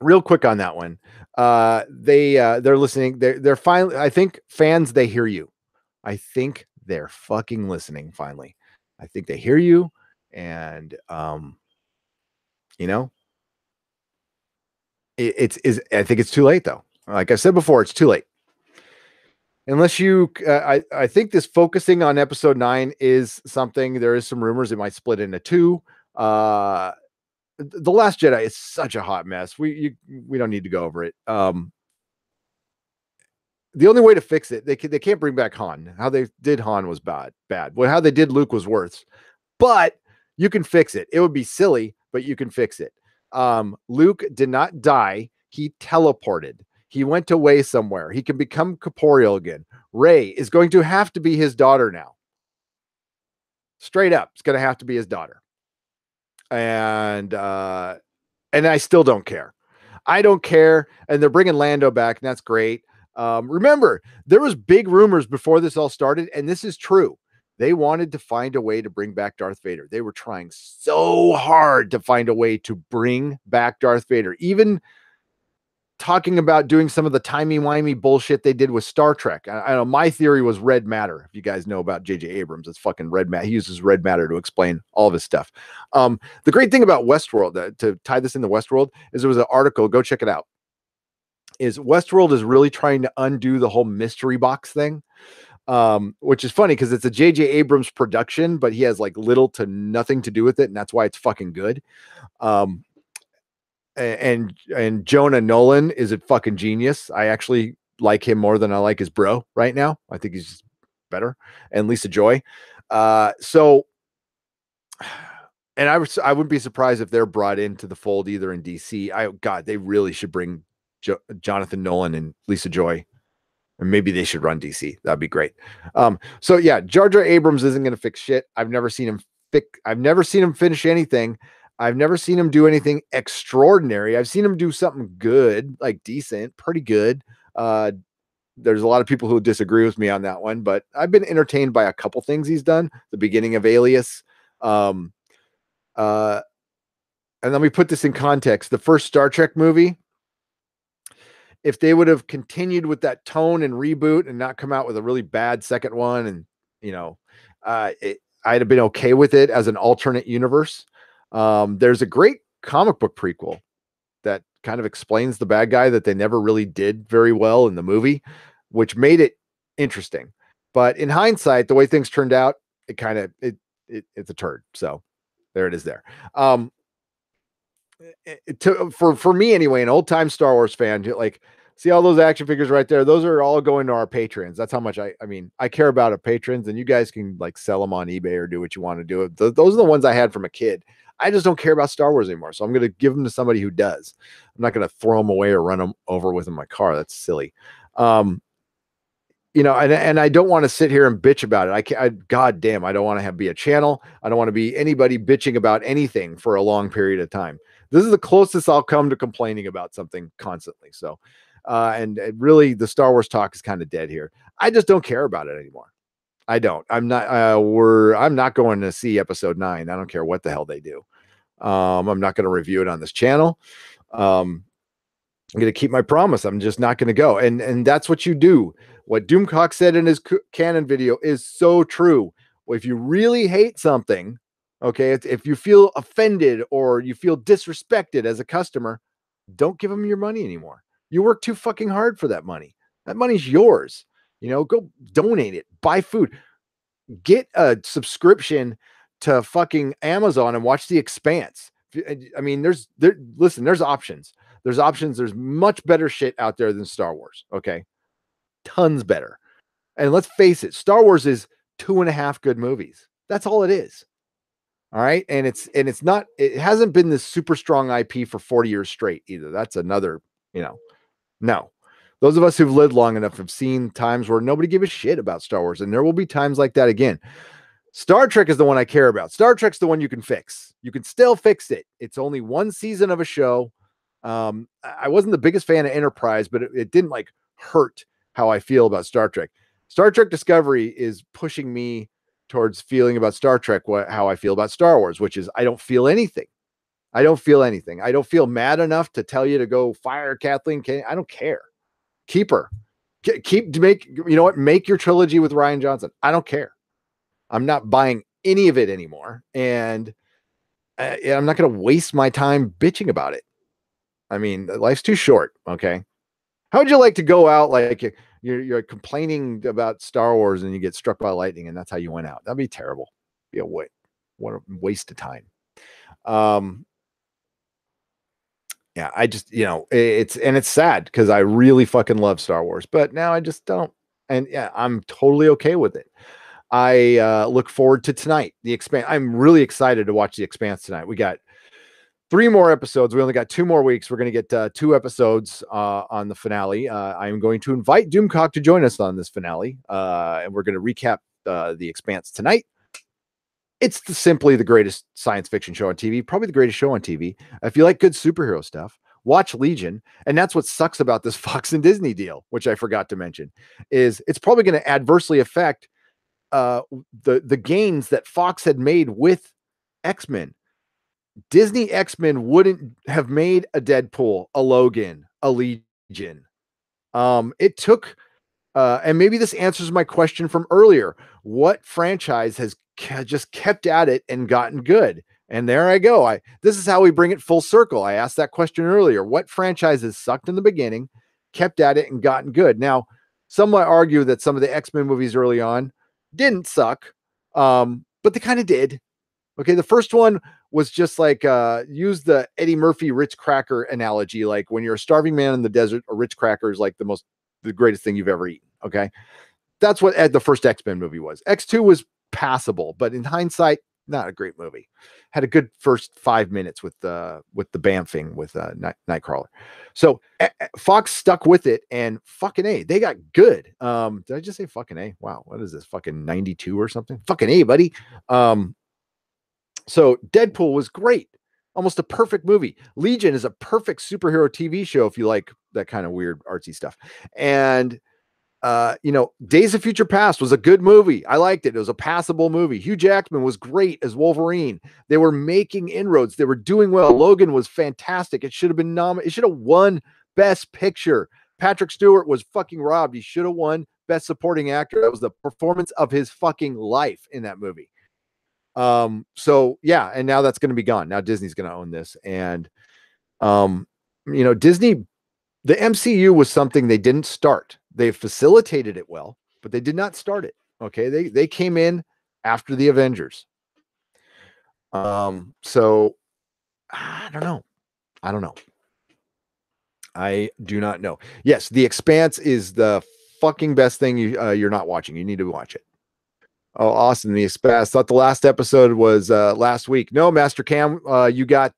real quick on that one. They're listening. They're finally, I think fans, they hear you. I think they're fucking listening finally. I think they hear you. And, you know, I think it's too late though. Like I said before, it's too late. Unless you, I think this focusing on episode 9 is something. There is some rumors it might split into 2. The Last Jedi is such a hot mess. We don't need to go over it. The only way to fix it, they can't bring back Han. How they did Han was bad. Well, how they did Luke was worse. But you can fix it. It would be silly, but you can fix it. Luke did not die. He teleported. He went away somewhere. He can become corporeal again. Rey is going to have to be his daughter now. Straight up, it's going to have to be his daughter. And I still don't care. I don't care. And they're bringing Lando back, and that's great. Remember, there was big rumors before this all started, and this is true. They wanted to find a way to bring back Darth Vader. They were trying so hard to find a way to bring back Darth Vader. Even talking about doing some of the timey-wimey bullshit they did with Star Trek. I know my theory was red matter. If you guys know about J.J. Abrams, it's fucking red matter. He uses red matter to explain all of his stuff. The great thing about Westworld, to tie this into Westworld, is there was an article, go check it out, is Westworld is really trying to undo the whole mystery box thing. Which is funny because it's a J.J. Abrams production, but he has like little to nothing to do with it, and that's why it's fucking good. And Jonah Nolan is a fucking genius. I actually like him more than I like his bro right now. I think he's just better. And Lisa Joy. So, and I wouldn't be surprised if they're brought into the fold either in DC. God, they really should bring Jonathan Nolan and Lisa Joy. And maybe they should run DC. That'd be great. So yeah, Jar Jar Abrams isn't going to fix shit. I've never seen him finish anything. I've never seen him do anything extraordinary. I've seen him do something good, like decent, pretty good. There's a lot of people who disagree with me on that one, but I've been entertained by a couple things he's done. The beginning of Alias. Um, and let me put this in context. The first Star Trek movie, if they would have continued with that tone and reboot and not come out with a really bad second one, and I'd have been okay with it as an alternate universe. There's a great comic book prequel that kind of explains the bad guy that they never really did very well in the movie, which made it interesting. But in hindsight, the way things turned out, it's a turd. So there it is there. For me anyway, an old time Star Wars fan, like, see all those action figures right there? Those are all going to our patrons. That's how much I mean, I care about our patrons, and you guys can like sell them on eBay or do what you want to do. Those are the ones I had from a kid. I just don't care about Star Wars anymore. So I'm going to give them to somebody who does. I'm not going to throw them away or run them over with in my car. That's silly. And I don't want to sit here and bitch about it. God damn, I don't want to be a channel. I don't want to be anybody bitching about anything for a long period of time. This is the closest I'll come to complaining about something constantly. So, and really the Star Wars talk is kind of dead here. I just don't care about it anymore. I don't. I'm not going to see episode 9. I don't care what the hell they do. I'm not going to review it on this channel. I'm going to keep my promise. I'm just not going to go. And that's what you do. What Doomcock said in his canon video is so true. If you really hate something, okay, if you feel offended or you feel disrespected as a customer, don't give them your money anymore. You work too fucking hard for that money. That money's yours. Go donate it, buy food, get a subscription to fucking Amazon and watch The Expanse. I mean, there's options. There's options. There's much better shit out there than Star Wars. Okay. Tons better. And let's face it, Star Wars is 2.5 good movies. That's all it is. All right. And it hasn't been this super strong IP for 40 years straight either. That's another, no. Those of us who've lived long enough have seen times where nobody gave a shit about Star Wars. And there will be times like that again. Star Trek is the one I care about. Star Trek's the one you can fix. You can still fix it. It's only one season of a show. I wasn't the biggest fan of Enterprise, but it didn't like hurt how I feel about Star Trek. Star Trek Discovery is pushing me towards feeling about Star Trek how I feel about Star Wars, which is I don't feel anything. I don't feel mad enough to tell you to go fire Kathleen Kennedy. I don't care. Keep her. Make your trilogy with Rian Johnson. I don't care. I'm not buying any of it anymore. And I'm not going to waste my time bitching about it. I mean, life's too short. Okay. How would you like to go out like you're complaining about Star Wars and you get struck by lightning and that's how you went out? That'd be terrible. What a waste of time. Yeah, I just, it's sad because I really fucking love Star Wars, but now I just don't. And yeah, I'm totally okay with it. I look forward to tonight. The Expanse. I'm really excited to watch The Expanse tonight. We got 3 more episodes. We only got 2 more weeks. We're going to get 2 episodes on the finale. I'm going to invite Doomcock to join us on this finale, and we're going to recap The Expanse tonight. It's simply the greatest science fiction show on TV, probably the greatest show on TV. If you like good superhero stuff, watch Legion. And that's what sucks about this Fox and Disney deal, which I forgot to mention, is it's probably going to adversely affect the gains that Fox had made with X-Men. Disney X-Men wouldn't have made a Deadpool, a Logan, a Legion. It took, and maybe this answers my question from earlier. What franchise has just kept at it and gotten good? And there I go. This is how we bring it full circle. I asked that question earlier. What franchises sucked in the beginning, kept at it and gotten good? Now, some might argue that some of the X-Men movies early on didn't suck, but they kind of did. Okay, the first one was just like use the Eddie Murphy Ritz cracker analogy. Like when you're a starving man in the desert, a Ritz cracker is like the greatest thing you've ever eaten. Okay, that's what the first X-Men movie was. X2 was passable, but in hindsight, not a great movie. Had a good first 5 minutes with the bamfing with Nightcrawler. So Fox stuck with it, and fucking A, they got good. Did I just say fucking A? Wow, what is this? Fucking 92 or something? Fucking A, buddy. So Deadpool was great. almost a perfect movie. Legion is a perfect superhero TV show if you like that kind of weird artsy stuff. And Days of Future Past was a good movie. I liked it. It was a passable movie. Hugh Jackman was great as Wolverine. They were making inroads. They were doing well. Logan was fantastic. It should have been it should have won Best Picture. Patrick Stewart was fucking robbed. He should have won Best Supporting Actor. That was the performance of his fucking life in that movie. So yeah, and now that's going to be gone. Now Disney's going to own this. And Disney, the MCU was something they didn't start. They facilitated it well, but they did not start it. Okay. They came in after the Avengers. So I don't know. I do not know. Yes. The Expanse is the fucking best thing you're not watching. You need to watch it. Oh, awesome. The Expanse. Thought the last episode was last week. No, Master Cam, you got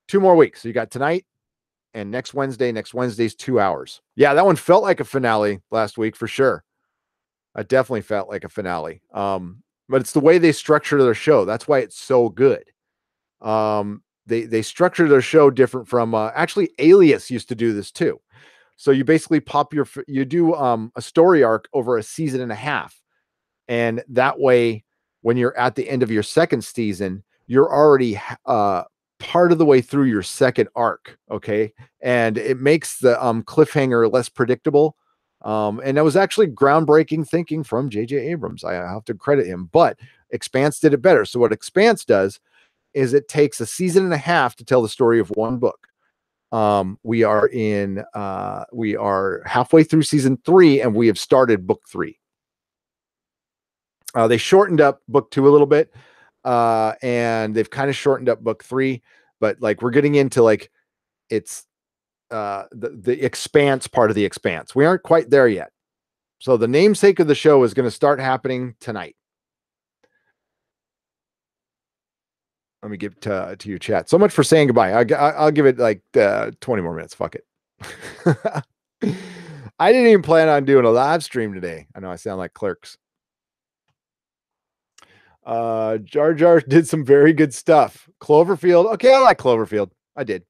2 more weeks. So you got tonight and next Wednesday. Next Wednesday's 2 hours. Yeah, that one felt like a finale last week for sure. It definitely felt like a finale. But it's the way they structure their show. That's why it's so good. They structure their show different from actually Alias used to do this too. So you basically you do a story arc over a season and a half. And that way, when you're at the end of your second season, you're already part of the way through your second arc. Okay. And it makes the cliffhanger less predictable. And that was actually groundbreaking thinking from J.J. Abrams. I have to credit him, but Expanse did it better. So what Expanse does is it takes a season and a half to tell the story of one book. We are halfway through season 3 and we have started book 3. They shortened up book 2 a little bit, and they've kind of shortened up book 3, but like we're getting into like it's the Expanse part of the Expanse. We aren't quite there yet. So the namesake of the show is going to start happening tonight. Let me give to your chat. So much for saying goodbye. I'll give it like 20 more minutes. Fuck it. I didn't even plan on doing a live stream today. I know I sound like Clerks. Jar Jar did some very good stuff. Cloverfield. Okay, I like Cloverfield. I did.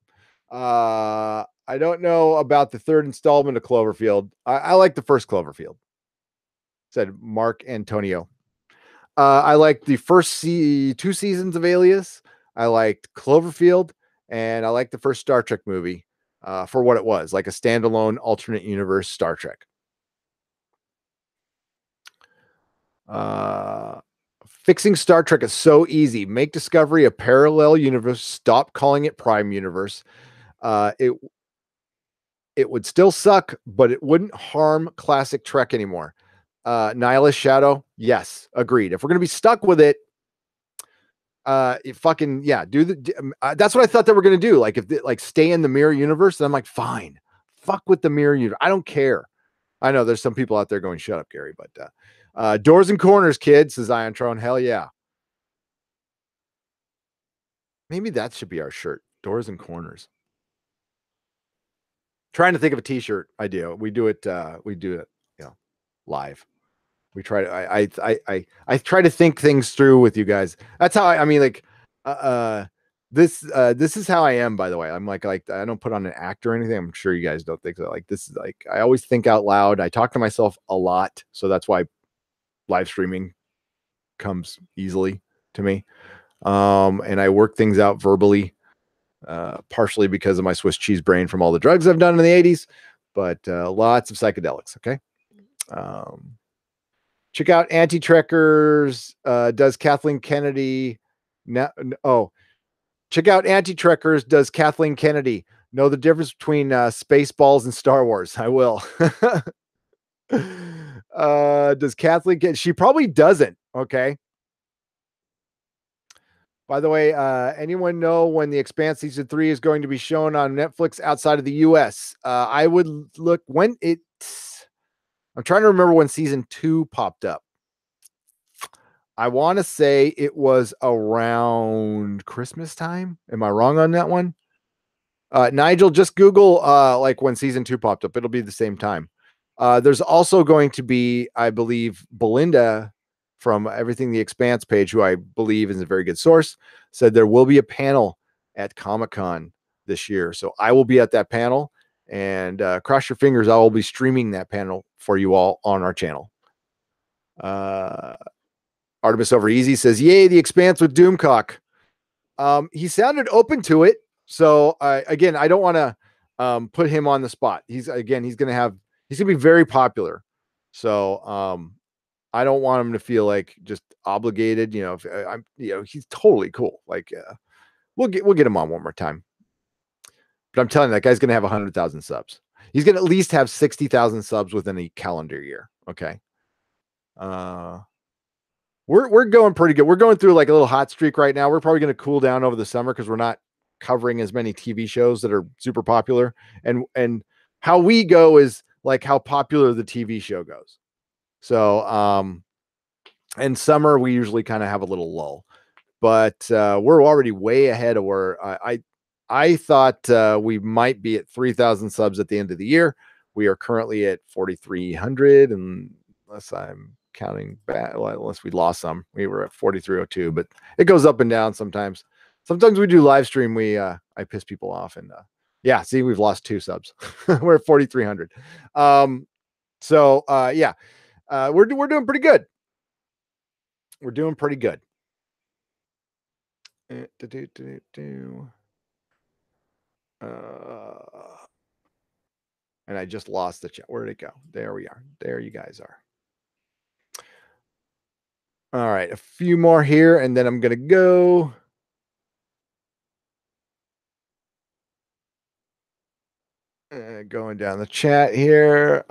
I don't know about the third installment of Cloverfield. I like the first Cloverfield. Said Mark Antonio. I liked the first 2 seasons of Alias. I liked Cloverfield, and I liked the first Star Trek movie for what it was, like a standalone alternate universe Star Trek. Fixing Star Trek is so easy. Make Discovery a parallel universe. Stop calling it Prime Universe. It would still suck, but it wouldn't harm classic Trek anymore. Nihilist Shadow, yes, agreed. If we're gonna be stuck with it, fucking yeah, that's what I thought they were gonna do. Like if they, like stay in the mirror universe, then I'm like, fine, fuck with the mirror universe. I don't care. I know there's some people out there going, shut up, Gary, but Doors and Corners, kid, says Ion Tron. Hell yeah. Maybe that should be our shirt. Doors and Corners. Trying to think of a t-shirt idea. We do it, live. We try to I try to think things through with you guys. That's how I mean, like this is how I am, by the way. I'm like I don't put on an act or anything. I'm sure you guys don't think so. Like this is like I always think out loud. I talk to myself a lot, so that's why live streaming comes easily to me. And I work things out verbally, partially because of my Swiss cheese brain from all the drugs I've done in the 80s, but lots of psychedelics. Okay. Check out Anti-Trekkers. Does Kathleen Kennedy check out Anti-Trekkers. Does Kathleen Kennedy know the difference between Spaceballs and Star Wars? I will. Does Kathleen she probably doesn't. Okay. By the way, anyone know when The Expanse season 3 is going to be shown on Netflix outside of the US? I would look when I'm trying to remember when season 2 popped up. I want to say it was around Christmas time. Am I wrong on that one? Nigel, just Google like when season 2 popped up. It'll be the same time. There's also going to be, I believe, Belinda from Everything the Expanse page, who I believe is a very good source, said there will be a panel at Comic-Con this year. So I will be at that panel, and cross your fingers, I will be streaming that panel for you all on our channel. Artemis Over Easy says, yay, the Expanse with Doomcock. He sounded open to it. So again, I don't want to put him on the spot. He's going to be very popular. So I don't want him to feel like just obligated, if I'm, he's totally cool. Like we'll get him on one more time. But I'm telling you, that guy's going to have 100,000 subs. He's going to at least have 60,000 subs within a calendar year. Okay. We're going pretty good. We're going through like a little hot streak right now. We're probably going to cool down over the summer because we're not covering as many TV shows that are super popular. And how we go is like how popular the TV show goes. So, in summer, we usually kind of have a little lull, but we're already way ahead of where I thought we might be at 3,000 subs at the end of the year. We are currently at 4,300, and unless I'm counting back, unless we lost some, we were at 4,302, but it goes up and down sometimes. Sometimes we do live stream. I piss people off, and yeah, see, we've lost 2 subs. We're at 4,300. So yeah, we're doing pretty good. We're doing pretty good. And I just lost the chat. Where did it go? There we are. There you guys are. All right, a few more here, and then I'm gonna go. Going down the chat here.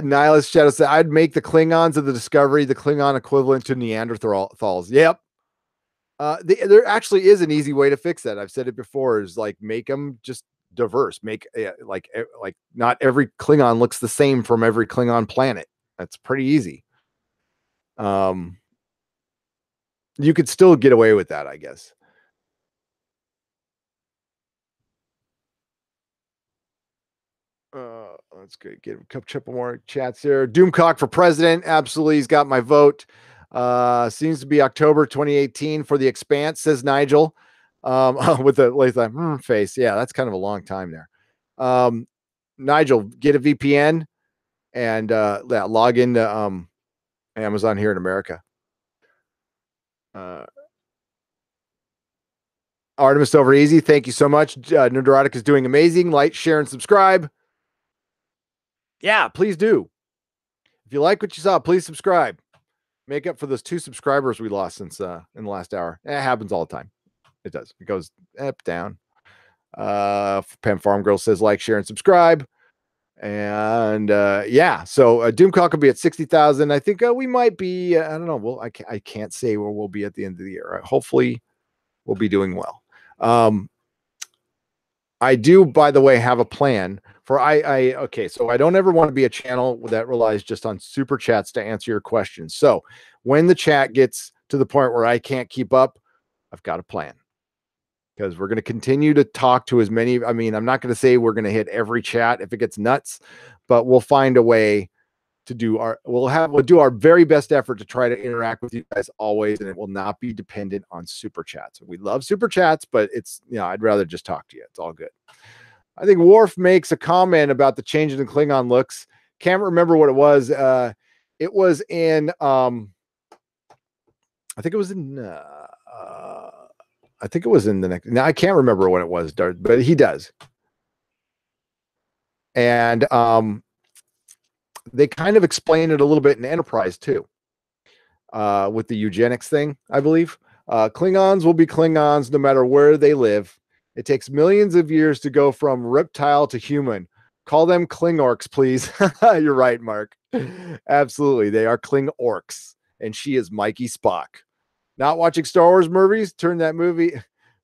Nihilist Shadow said, I'd make the Klingons of the Discovery the Klingon equivalent to Neanderthals. Yep. There actually is an easy way to fix that. I've said it before, is like make them just diverse. Make like not every Klingon looks the same from every Klingon planet. That's pretty easy. You could still get away with that, I guess. Let's get a couple more chats here. Doomcock for president. Absolutely. He's got my vote. Seems to be October 2018 for the Expanse, says Nigel. With the face. Yeah, that's kind of a long time there. Nigel, get a VPN and log into Amazon here in America. Artemis Over Easy, thank you so much. Nerdotic is doing amazing. Like, share, and subscribe. Yeah, please do. If you like what you saw, please subscribe. Make up for those 2 subscribers we lost since in the last hour. It happens all the time. It does. It goes up, down. Pam Farm Girl says like, share, and subscribe. And yeah, so Doomcock will be at 60,000. I think we might be. I don't know. Well, I can't say where we'll be at the end of the year. Hopefully, we'll be doing well. I do, by the way, have a plan for okay, so I don't ever want to be a channel that relies just on super chats to answer your questions. So when the chat gets to the point where I can't keep up, I've got a plan, because we're going to continue to talk to as many. I mean, I'm not going to say we're going to hit every chat if it gets nuts, but we'll find a way to we'll do our very best effort to try to interact with you guys always, and it will not be dependent on super chats. We love super chats, but it's, I'd rather just talk to you. It's all good. I think Worf makes a comment about the change in the Klingon looks. Can't remember what it was. It was in I think it was in the next. Now I can't remember what it was, but he does. And they kind of explain it a little bit in Enterprise too, with the eugenics thing, I believe. Klingons will be Klingons no matter where they live. It takes millions of years to go from reptile to human. Call them Klingorks, please. You're right, Mark. Absolutely. They are Klingorks, and she is Mikey Spock. Not watching Star Wars movies? Turn that movie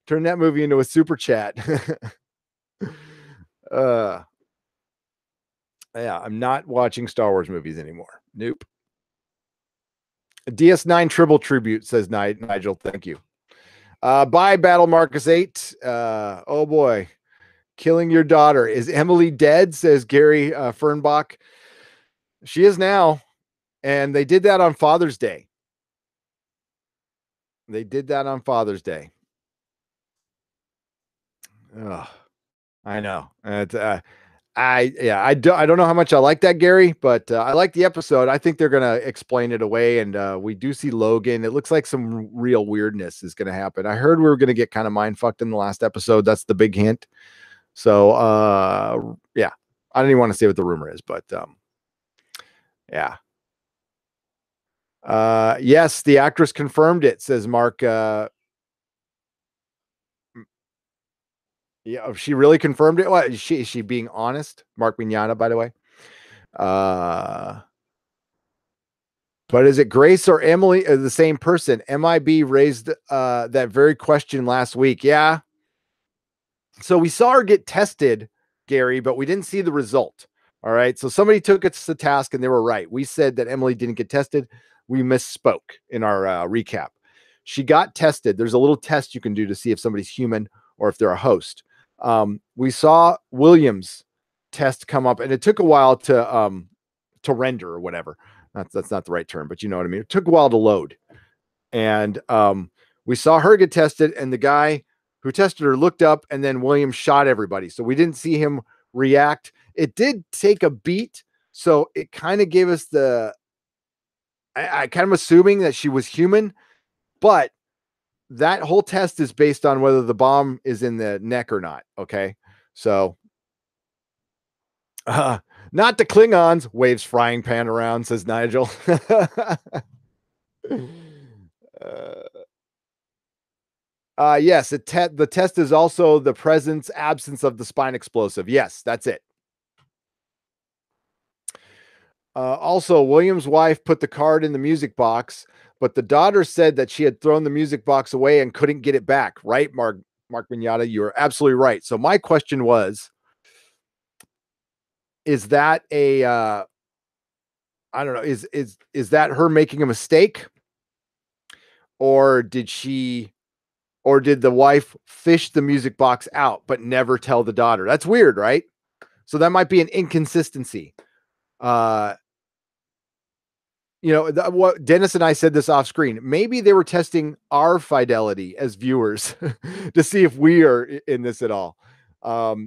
into a super chat. Yeah, I'm not watching Star Wars movies anymore. Nope. DS9 Tribble Tribute, says Nigel. Thank you. Bye, Battle Marcus 8. Oh boy. killing your daughter. Is Emily dead? Says Gary Fernbach. She is now. And they did that on Father's Day. They did that on Father's Day. Ugh, I know. I don't know how much I like that, Gary, but I like the episode. I think they're gonna explain it away, and we do see Logan. It looks like some real weirdness is gonna happen. I heard we were gonna get kind of mind fucked in the last episode. That's the big hint. So yeah, I don't even want to say what the rumor is, but yeah. Yes, the actress confirmed it, says Mark. Yeah, she really confirmed it. What is she being honest? Mark Mignata, by the way. But is it Grace or Emily the same person? MIB raised that very question last week. Yeah. So we saw her get tested, Gary, but we didn't see the result. All right. So somebody took us to task and they were right. We said that Emily didn't get tested. We misspoke in our recap. She got tested. There's a little test you can do to see if somebody's human or if they're a host. We saw Williams test come up, and it took a while to render or whatever. That's not the right term, but you know what I mean. It took a while to load, and we saw her get tested, and the guy who tested her looked up, and then Williams shot everybody. So we didn't see him react. It did take a beat, so it kind of gave us the. I kind of assuming that she was human, but that whole test is based on whether the bomb is in the neck or not. Okay. So, not the Klingons, waves frying pan around, says Nigel. Yes, the test is also the presence, absence of the spine explosive. Yes, that's it. Also, William's wife put the card in the music box, but the daughter said that she had thrown the music box away and couldn't get it back. Right, Mark Mignata, you are absolutely right. So my question was, is that a I don't know, is that her making a mistake? Or did the wife fish the music box out but never tell the daughter? That's weird, right? So that might be an inconsistency. What Dennis and I said this off screen. Maybe they were testing our fidelity as viewers to see if we are in this at all.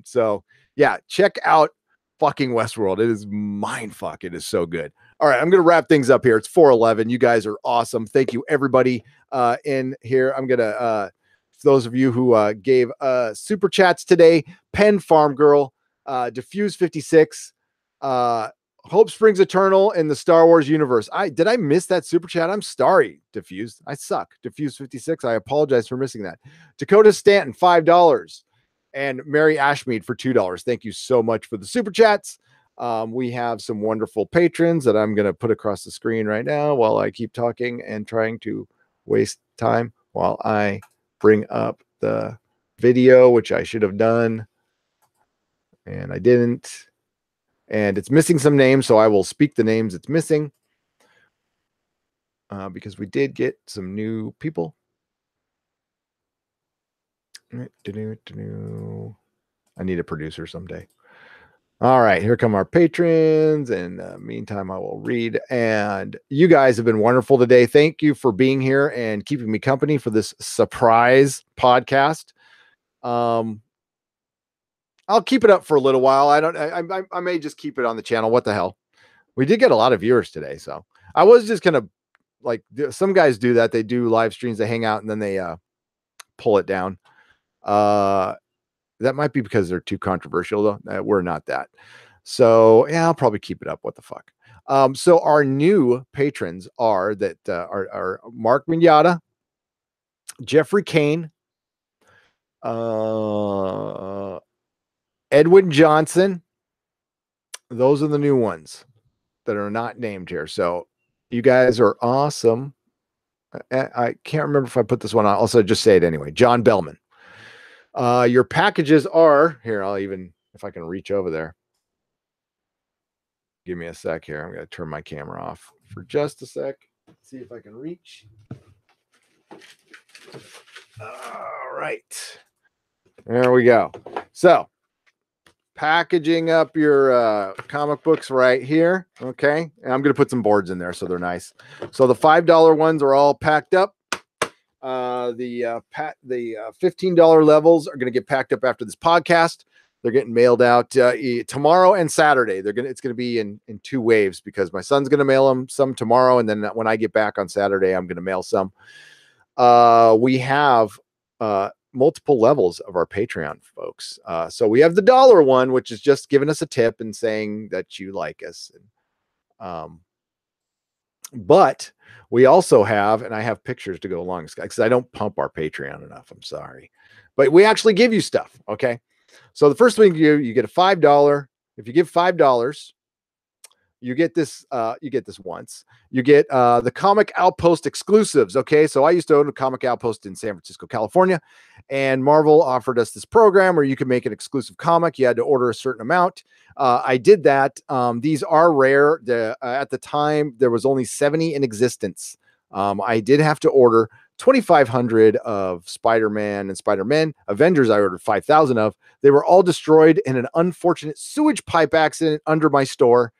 So yeah, check out fucking Westworld. It is mindfuck. It is so good. All right, I'm gonna wrap things up here. It's 4:11. You guys are awesome. Thank you, everybody in here. I'm gonna those of you who gave super chats today. Penn Farm Girl, Diffuse 56. Hope Springs Eternal in the Star Wars universe. Did I miss that super chat? I'm sorry, Diffused. I suck. Diffused 56. I apologize for missing that. Dakota Stanton, $5. And Mary Ashmead for $2. Thank you so much for the super chats. We have some wonderful patrons that I'm going to put across the screen right now while I keep talking and trying to waste time while I bring up the video, which I should have done. And I didn't. And it's missing some names, so I will speak the names it's missing because we did get some new people. I need a producer someday. All right, here come our patrons. And meantime, I will read. And you guys have been wonderful today. Thank you for being here and keeping me company for this surprise podcast. I'll keep it up for a little while. I may just keep it on the channel. What the hell? We did get a lot of viewers today. So I was just going to, like, some guys do that. They do live streams, they hang out, and then they pull it down. That might be because they're too controversial, though. We're not that. So yeah, I'll probably keep it up. What the fuck? So our new patrons are Mark Mignata, Jeffrey Kane, Edwin Johnson. Those are the new ones that are not named here. So you guys are awesome. I can't remember if I put this one on. Also, just say it anyway. John Bellman. Your packages are here. I'll even, if I can reach over there. Give me a sec here. I'm going to turn my camera off for just a sec. See if I can reach. All right. There we go. So packaging up your comic books right here. Okay. And I'm going to put some boards in there so they're nice. So the $5 ones are all packed up. The $15 levels are going to get packed up after this podcast. They're getting mailed out tomorrow and Saturday. It's going to be in 2 waves because my son's going to mail them some tomorrow. And then when I get back on Saturday, I'm going to mail some. We have multiple levels of our Patreon, folks. So we have the dollar one, which is just giving us a tip and saying that you like us. But we also have, and I have pictures to go along because I don't pump our Patreon enough. I'm sorry, but we actually give you stuff. Okay. So the first thing you get a $5. If you give $5, you get this once. You get the Comic Outpost exclusives. Okay. So I used to own a Comic Outpost in San Francisco, California, and Marvel offered us this program where you could make an exclusive comic. You had to order a certain amount. I did that. These are rare. At the time, there was only 70 in existence. I did have to order 2,500 of Spider-Man and Spider-Man. Avengers, I ordered 5,000 of. They were all destroyed in an unfortunate sewage pipe accident under my store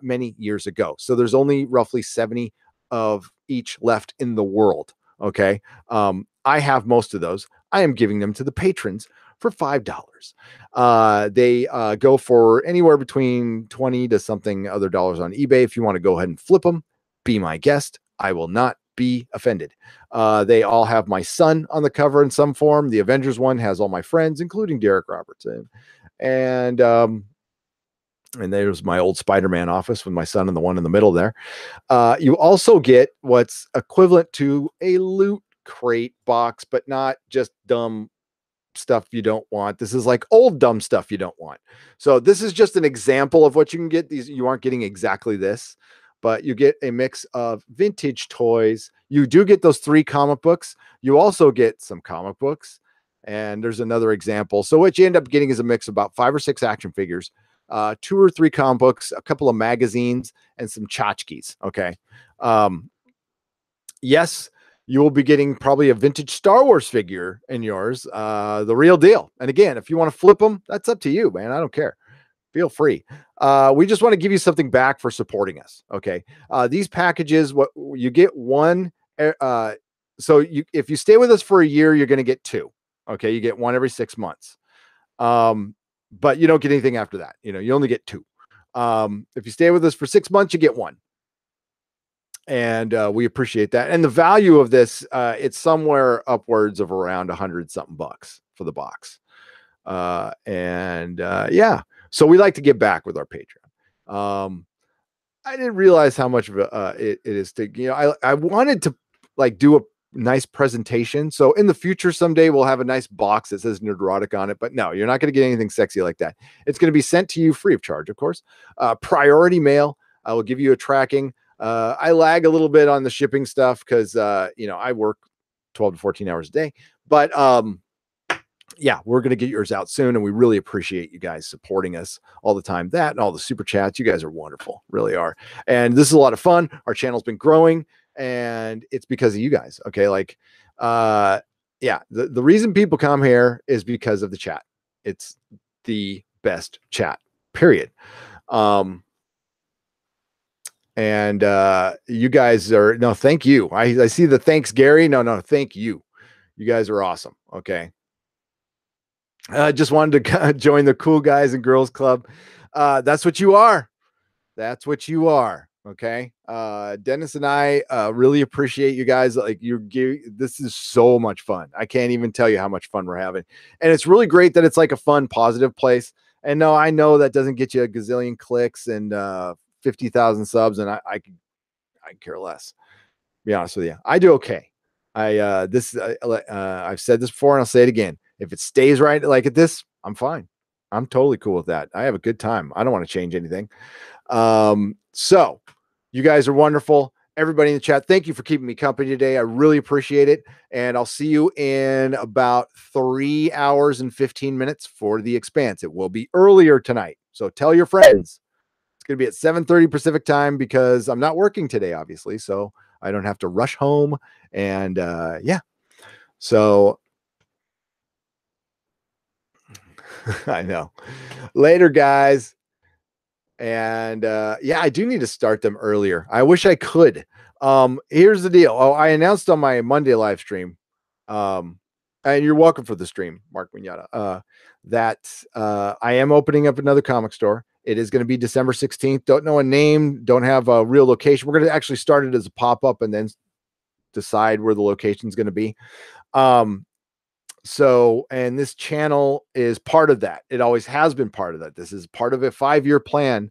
many years ago. So there's only roughly 70 of each left in the world. Okay. I have most of those. I am giving them to the patrons for $5. They go for anywhere between 20 to something other dollars on eBay. If you want to go ahead and flip them, be my guest. I will not be offended. They all have my son on the cover in some form. The Avengers one has all my friends, including Derek Robertson. And there's my old Spider-Man office with my son and the one in the middle there. You also get what's equivalent to a Loot Crate box, but not just dumb stuff you don't want. This is like old dumb stuff you don't want. So this is just an example of what you can get. You aren't getting exactly this, but you get a mix of vintage toys. You do get those 3 comic books. You also get some comic books, and there's another example. So what you end up getting is a mix of about 5 or 6 action figures, 2 or 3 comic books, a couple of magazines, and some tchotchkes. Okay. Yes, you will be getting probably a vintage Star Wars figure in yours, the real deal. And again, if you want to flip them, that's up to you, man. I don't care. Feel free. We just want to give you something back for supporting us. Okay. These packages, what you get one. So if you stay with us for a year, you're going to get 2. Okay. You get one every 6 months. But you don't get anything after that. You only get 2. If you stay with us for 6 months, you get 1. And we appreciate that. And the value of this, it's somewhere upwards of around 100 something bucks for the box. Yeah, so we like to give back with our Patreon. I didn't realize how much of it is to, I wanted to like do a nice presentation. So in the future, someday we'll have a nice box that says Nerdrotic on it, but no, you're not going to get anything sexy like that. It's going to be sent to you free of charge, of course. Priority mail. I will give you a tracking. I lag a little bit on the shipping stuff because, I work 12 to 14 hours a day, but, yeah, we're going to get yours out soon. And we really appreciate you guys supporting us all the time. That and all the super chats. You guys are wonderful. Really are. And this is a lot of fun. Our channel's been growing and it's because of you guys. Okay. Like, yeah, the reason people come here is because of the chat. It's the best chat, period. And you guys are, no, thank you. I see the thanks, Gary. No, thank you. You guys are awesome. Okay. I just wanted to join the cool guys and girls club. That's what you are. That's what you are. Okay. Dennis and I really appreciate you guys. Like this is so much fun. I can't even tell you how much fun we're having. And it's really great that it's like a fun, positive place. And no, I know that doesn't get you a gazillion clicks and 50,000 subs. And I care less. Be honest with you. I do okay. I've said this before and I'll say it again. If it stays right like at this, I'm fine. I'm totally cool with that. I have a good time. I don't want to change anything. So you guys are wonderful. Everybody in the chat, thank you for keeping me company today. I really appreciate it. And I'll see you in about 3 hours and 15 minutes for The Expanse. It will be earlier tonight. So tell your friends. It's going to be at 7:30 Pacific time because I'm not working today, obviously. So I don't have to rush home. And yeah. So I know. Later, guys. And yeah, I do need to start them earlier. I wish I could. Here's the deal. Oh, I announced on my Monday live stream. And you're welcome for the stream, Mark Mignata. That I am opening up another comic store. It is going to be December 16th. Don't know a name, don't have a real location. We're going to actually start it as a pop-up and then decide where the location is going to be. So, and this channel is part of that. It always has been part of that. This is part of a 5-year plan.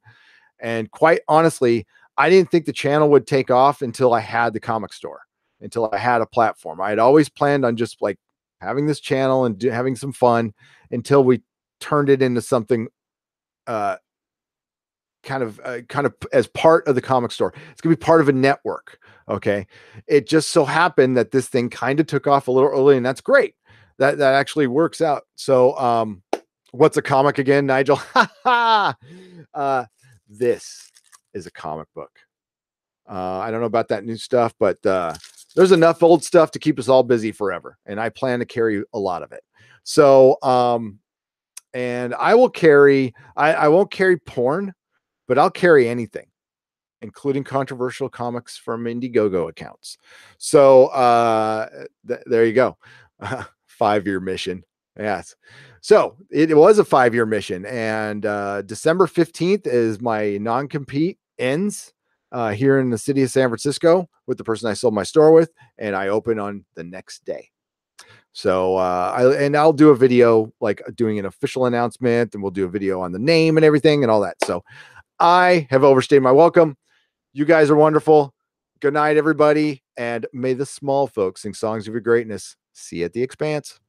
And quite honestly, I didn't think the channel would take off until I had the comic store, until I had a platform. I had always planned on just like having this channel and having some fun until we turned it into something kind of as part of the comic store. It's gonna be part of a network. Okay. It just so happened that this thing kind of took off a little early, and that's great. That actually works out. So what's a comic again, Nigel? This is a comic book. I don't know about that new stuff, but there's enough old stuff to keep us all busy forever. And I plan to carry a lot of it. So, and I will carry, I won't carry porn, but I'll carry anything, including controversial comics from Indiegogo accounts. So there you go. 5-year mission. Yes. So it was a 5-year mission, and December 15th is my non-compete ends here in the city of San Francisco with the person I sold my store with, and I open on the next day. So I'll do a video like doing an official announcement, and we'll do a video on the name and everything and all that. So I have overstayed my welcome. You guys are wonderful. Good night, everybody, and may the small folks sing songs of your greatness. See you at the Expanse.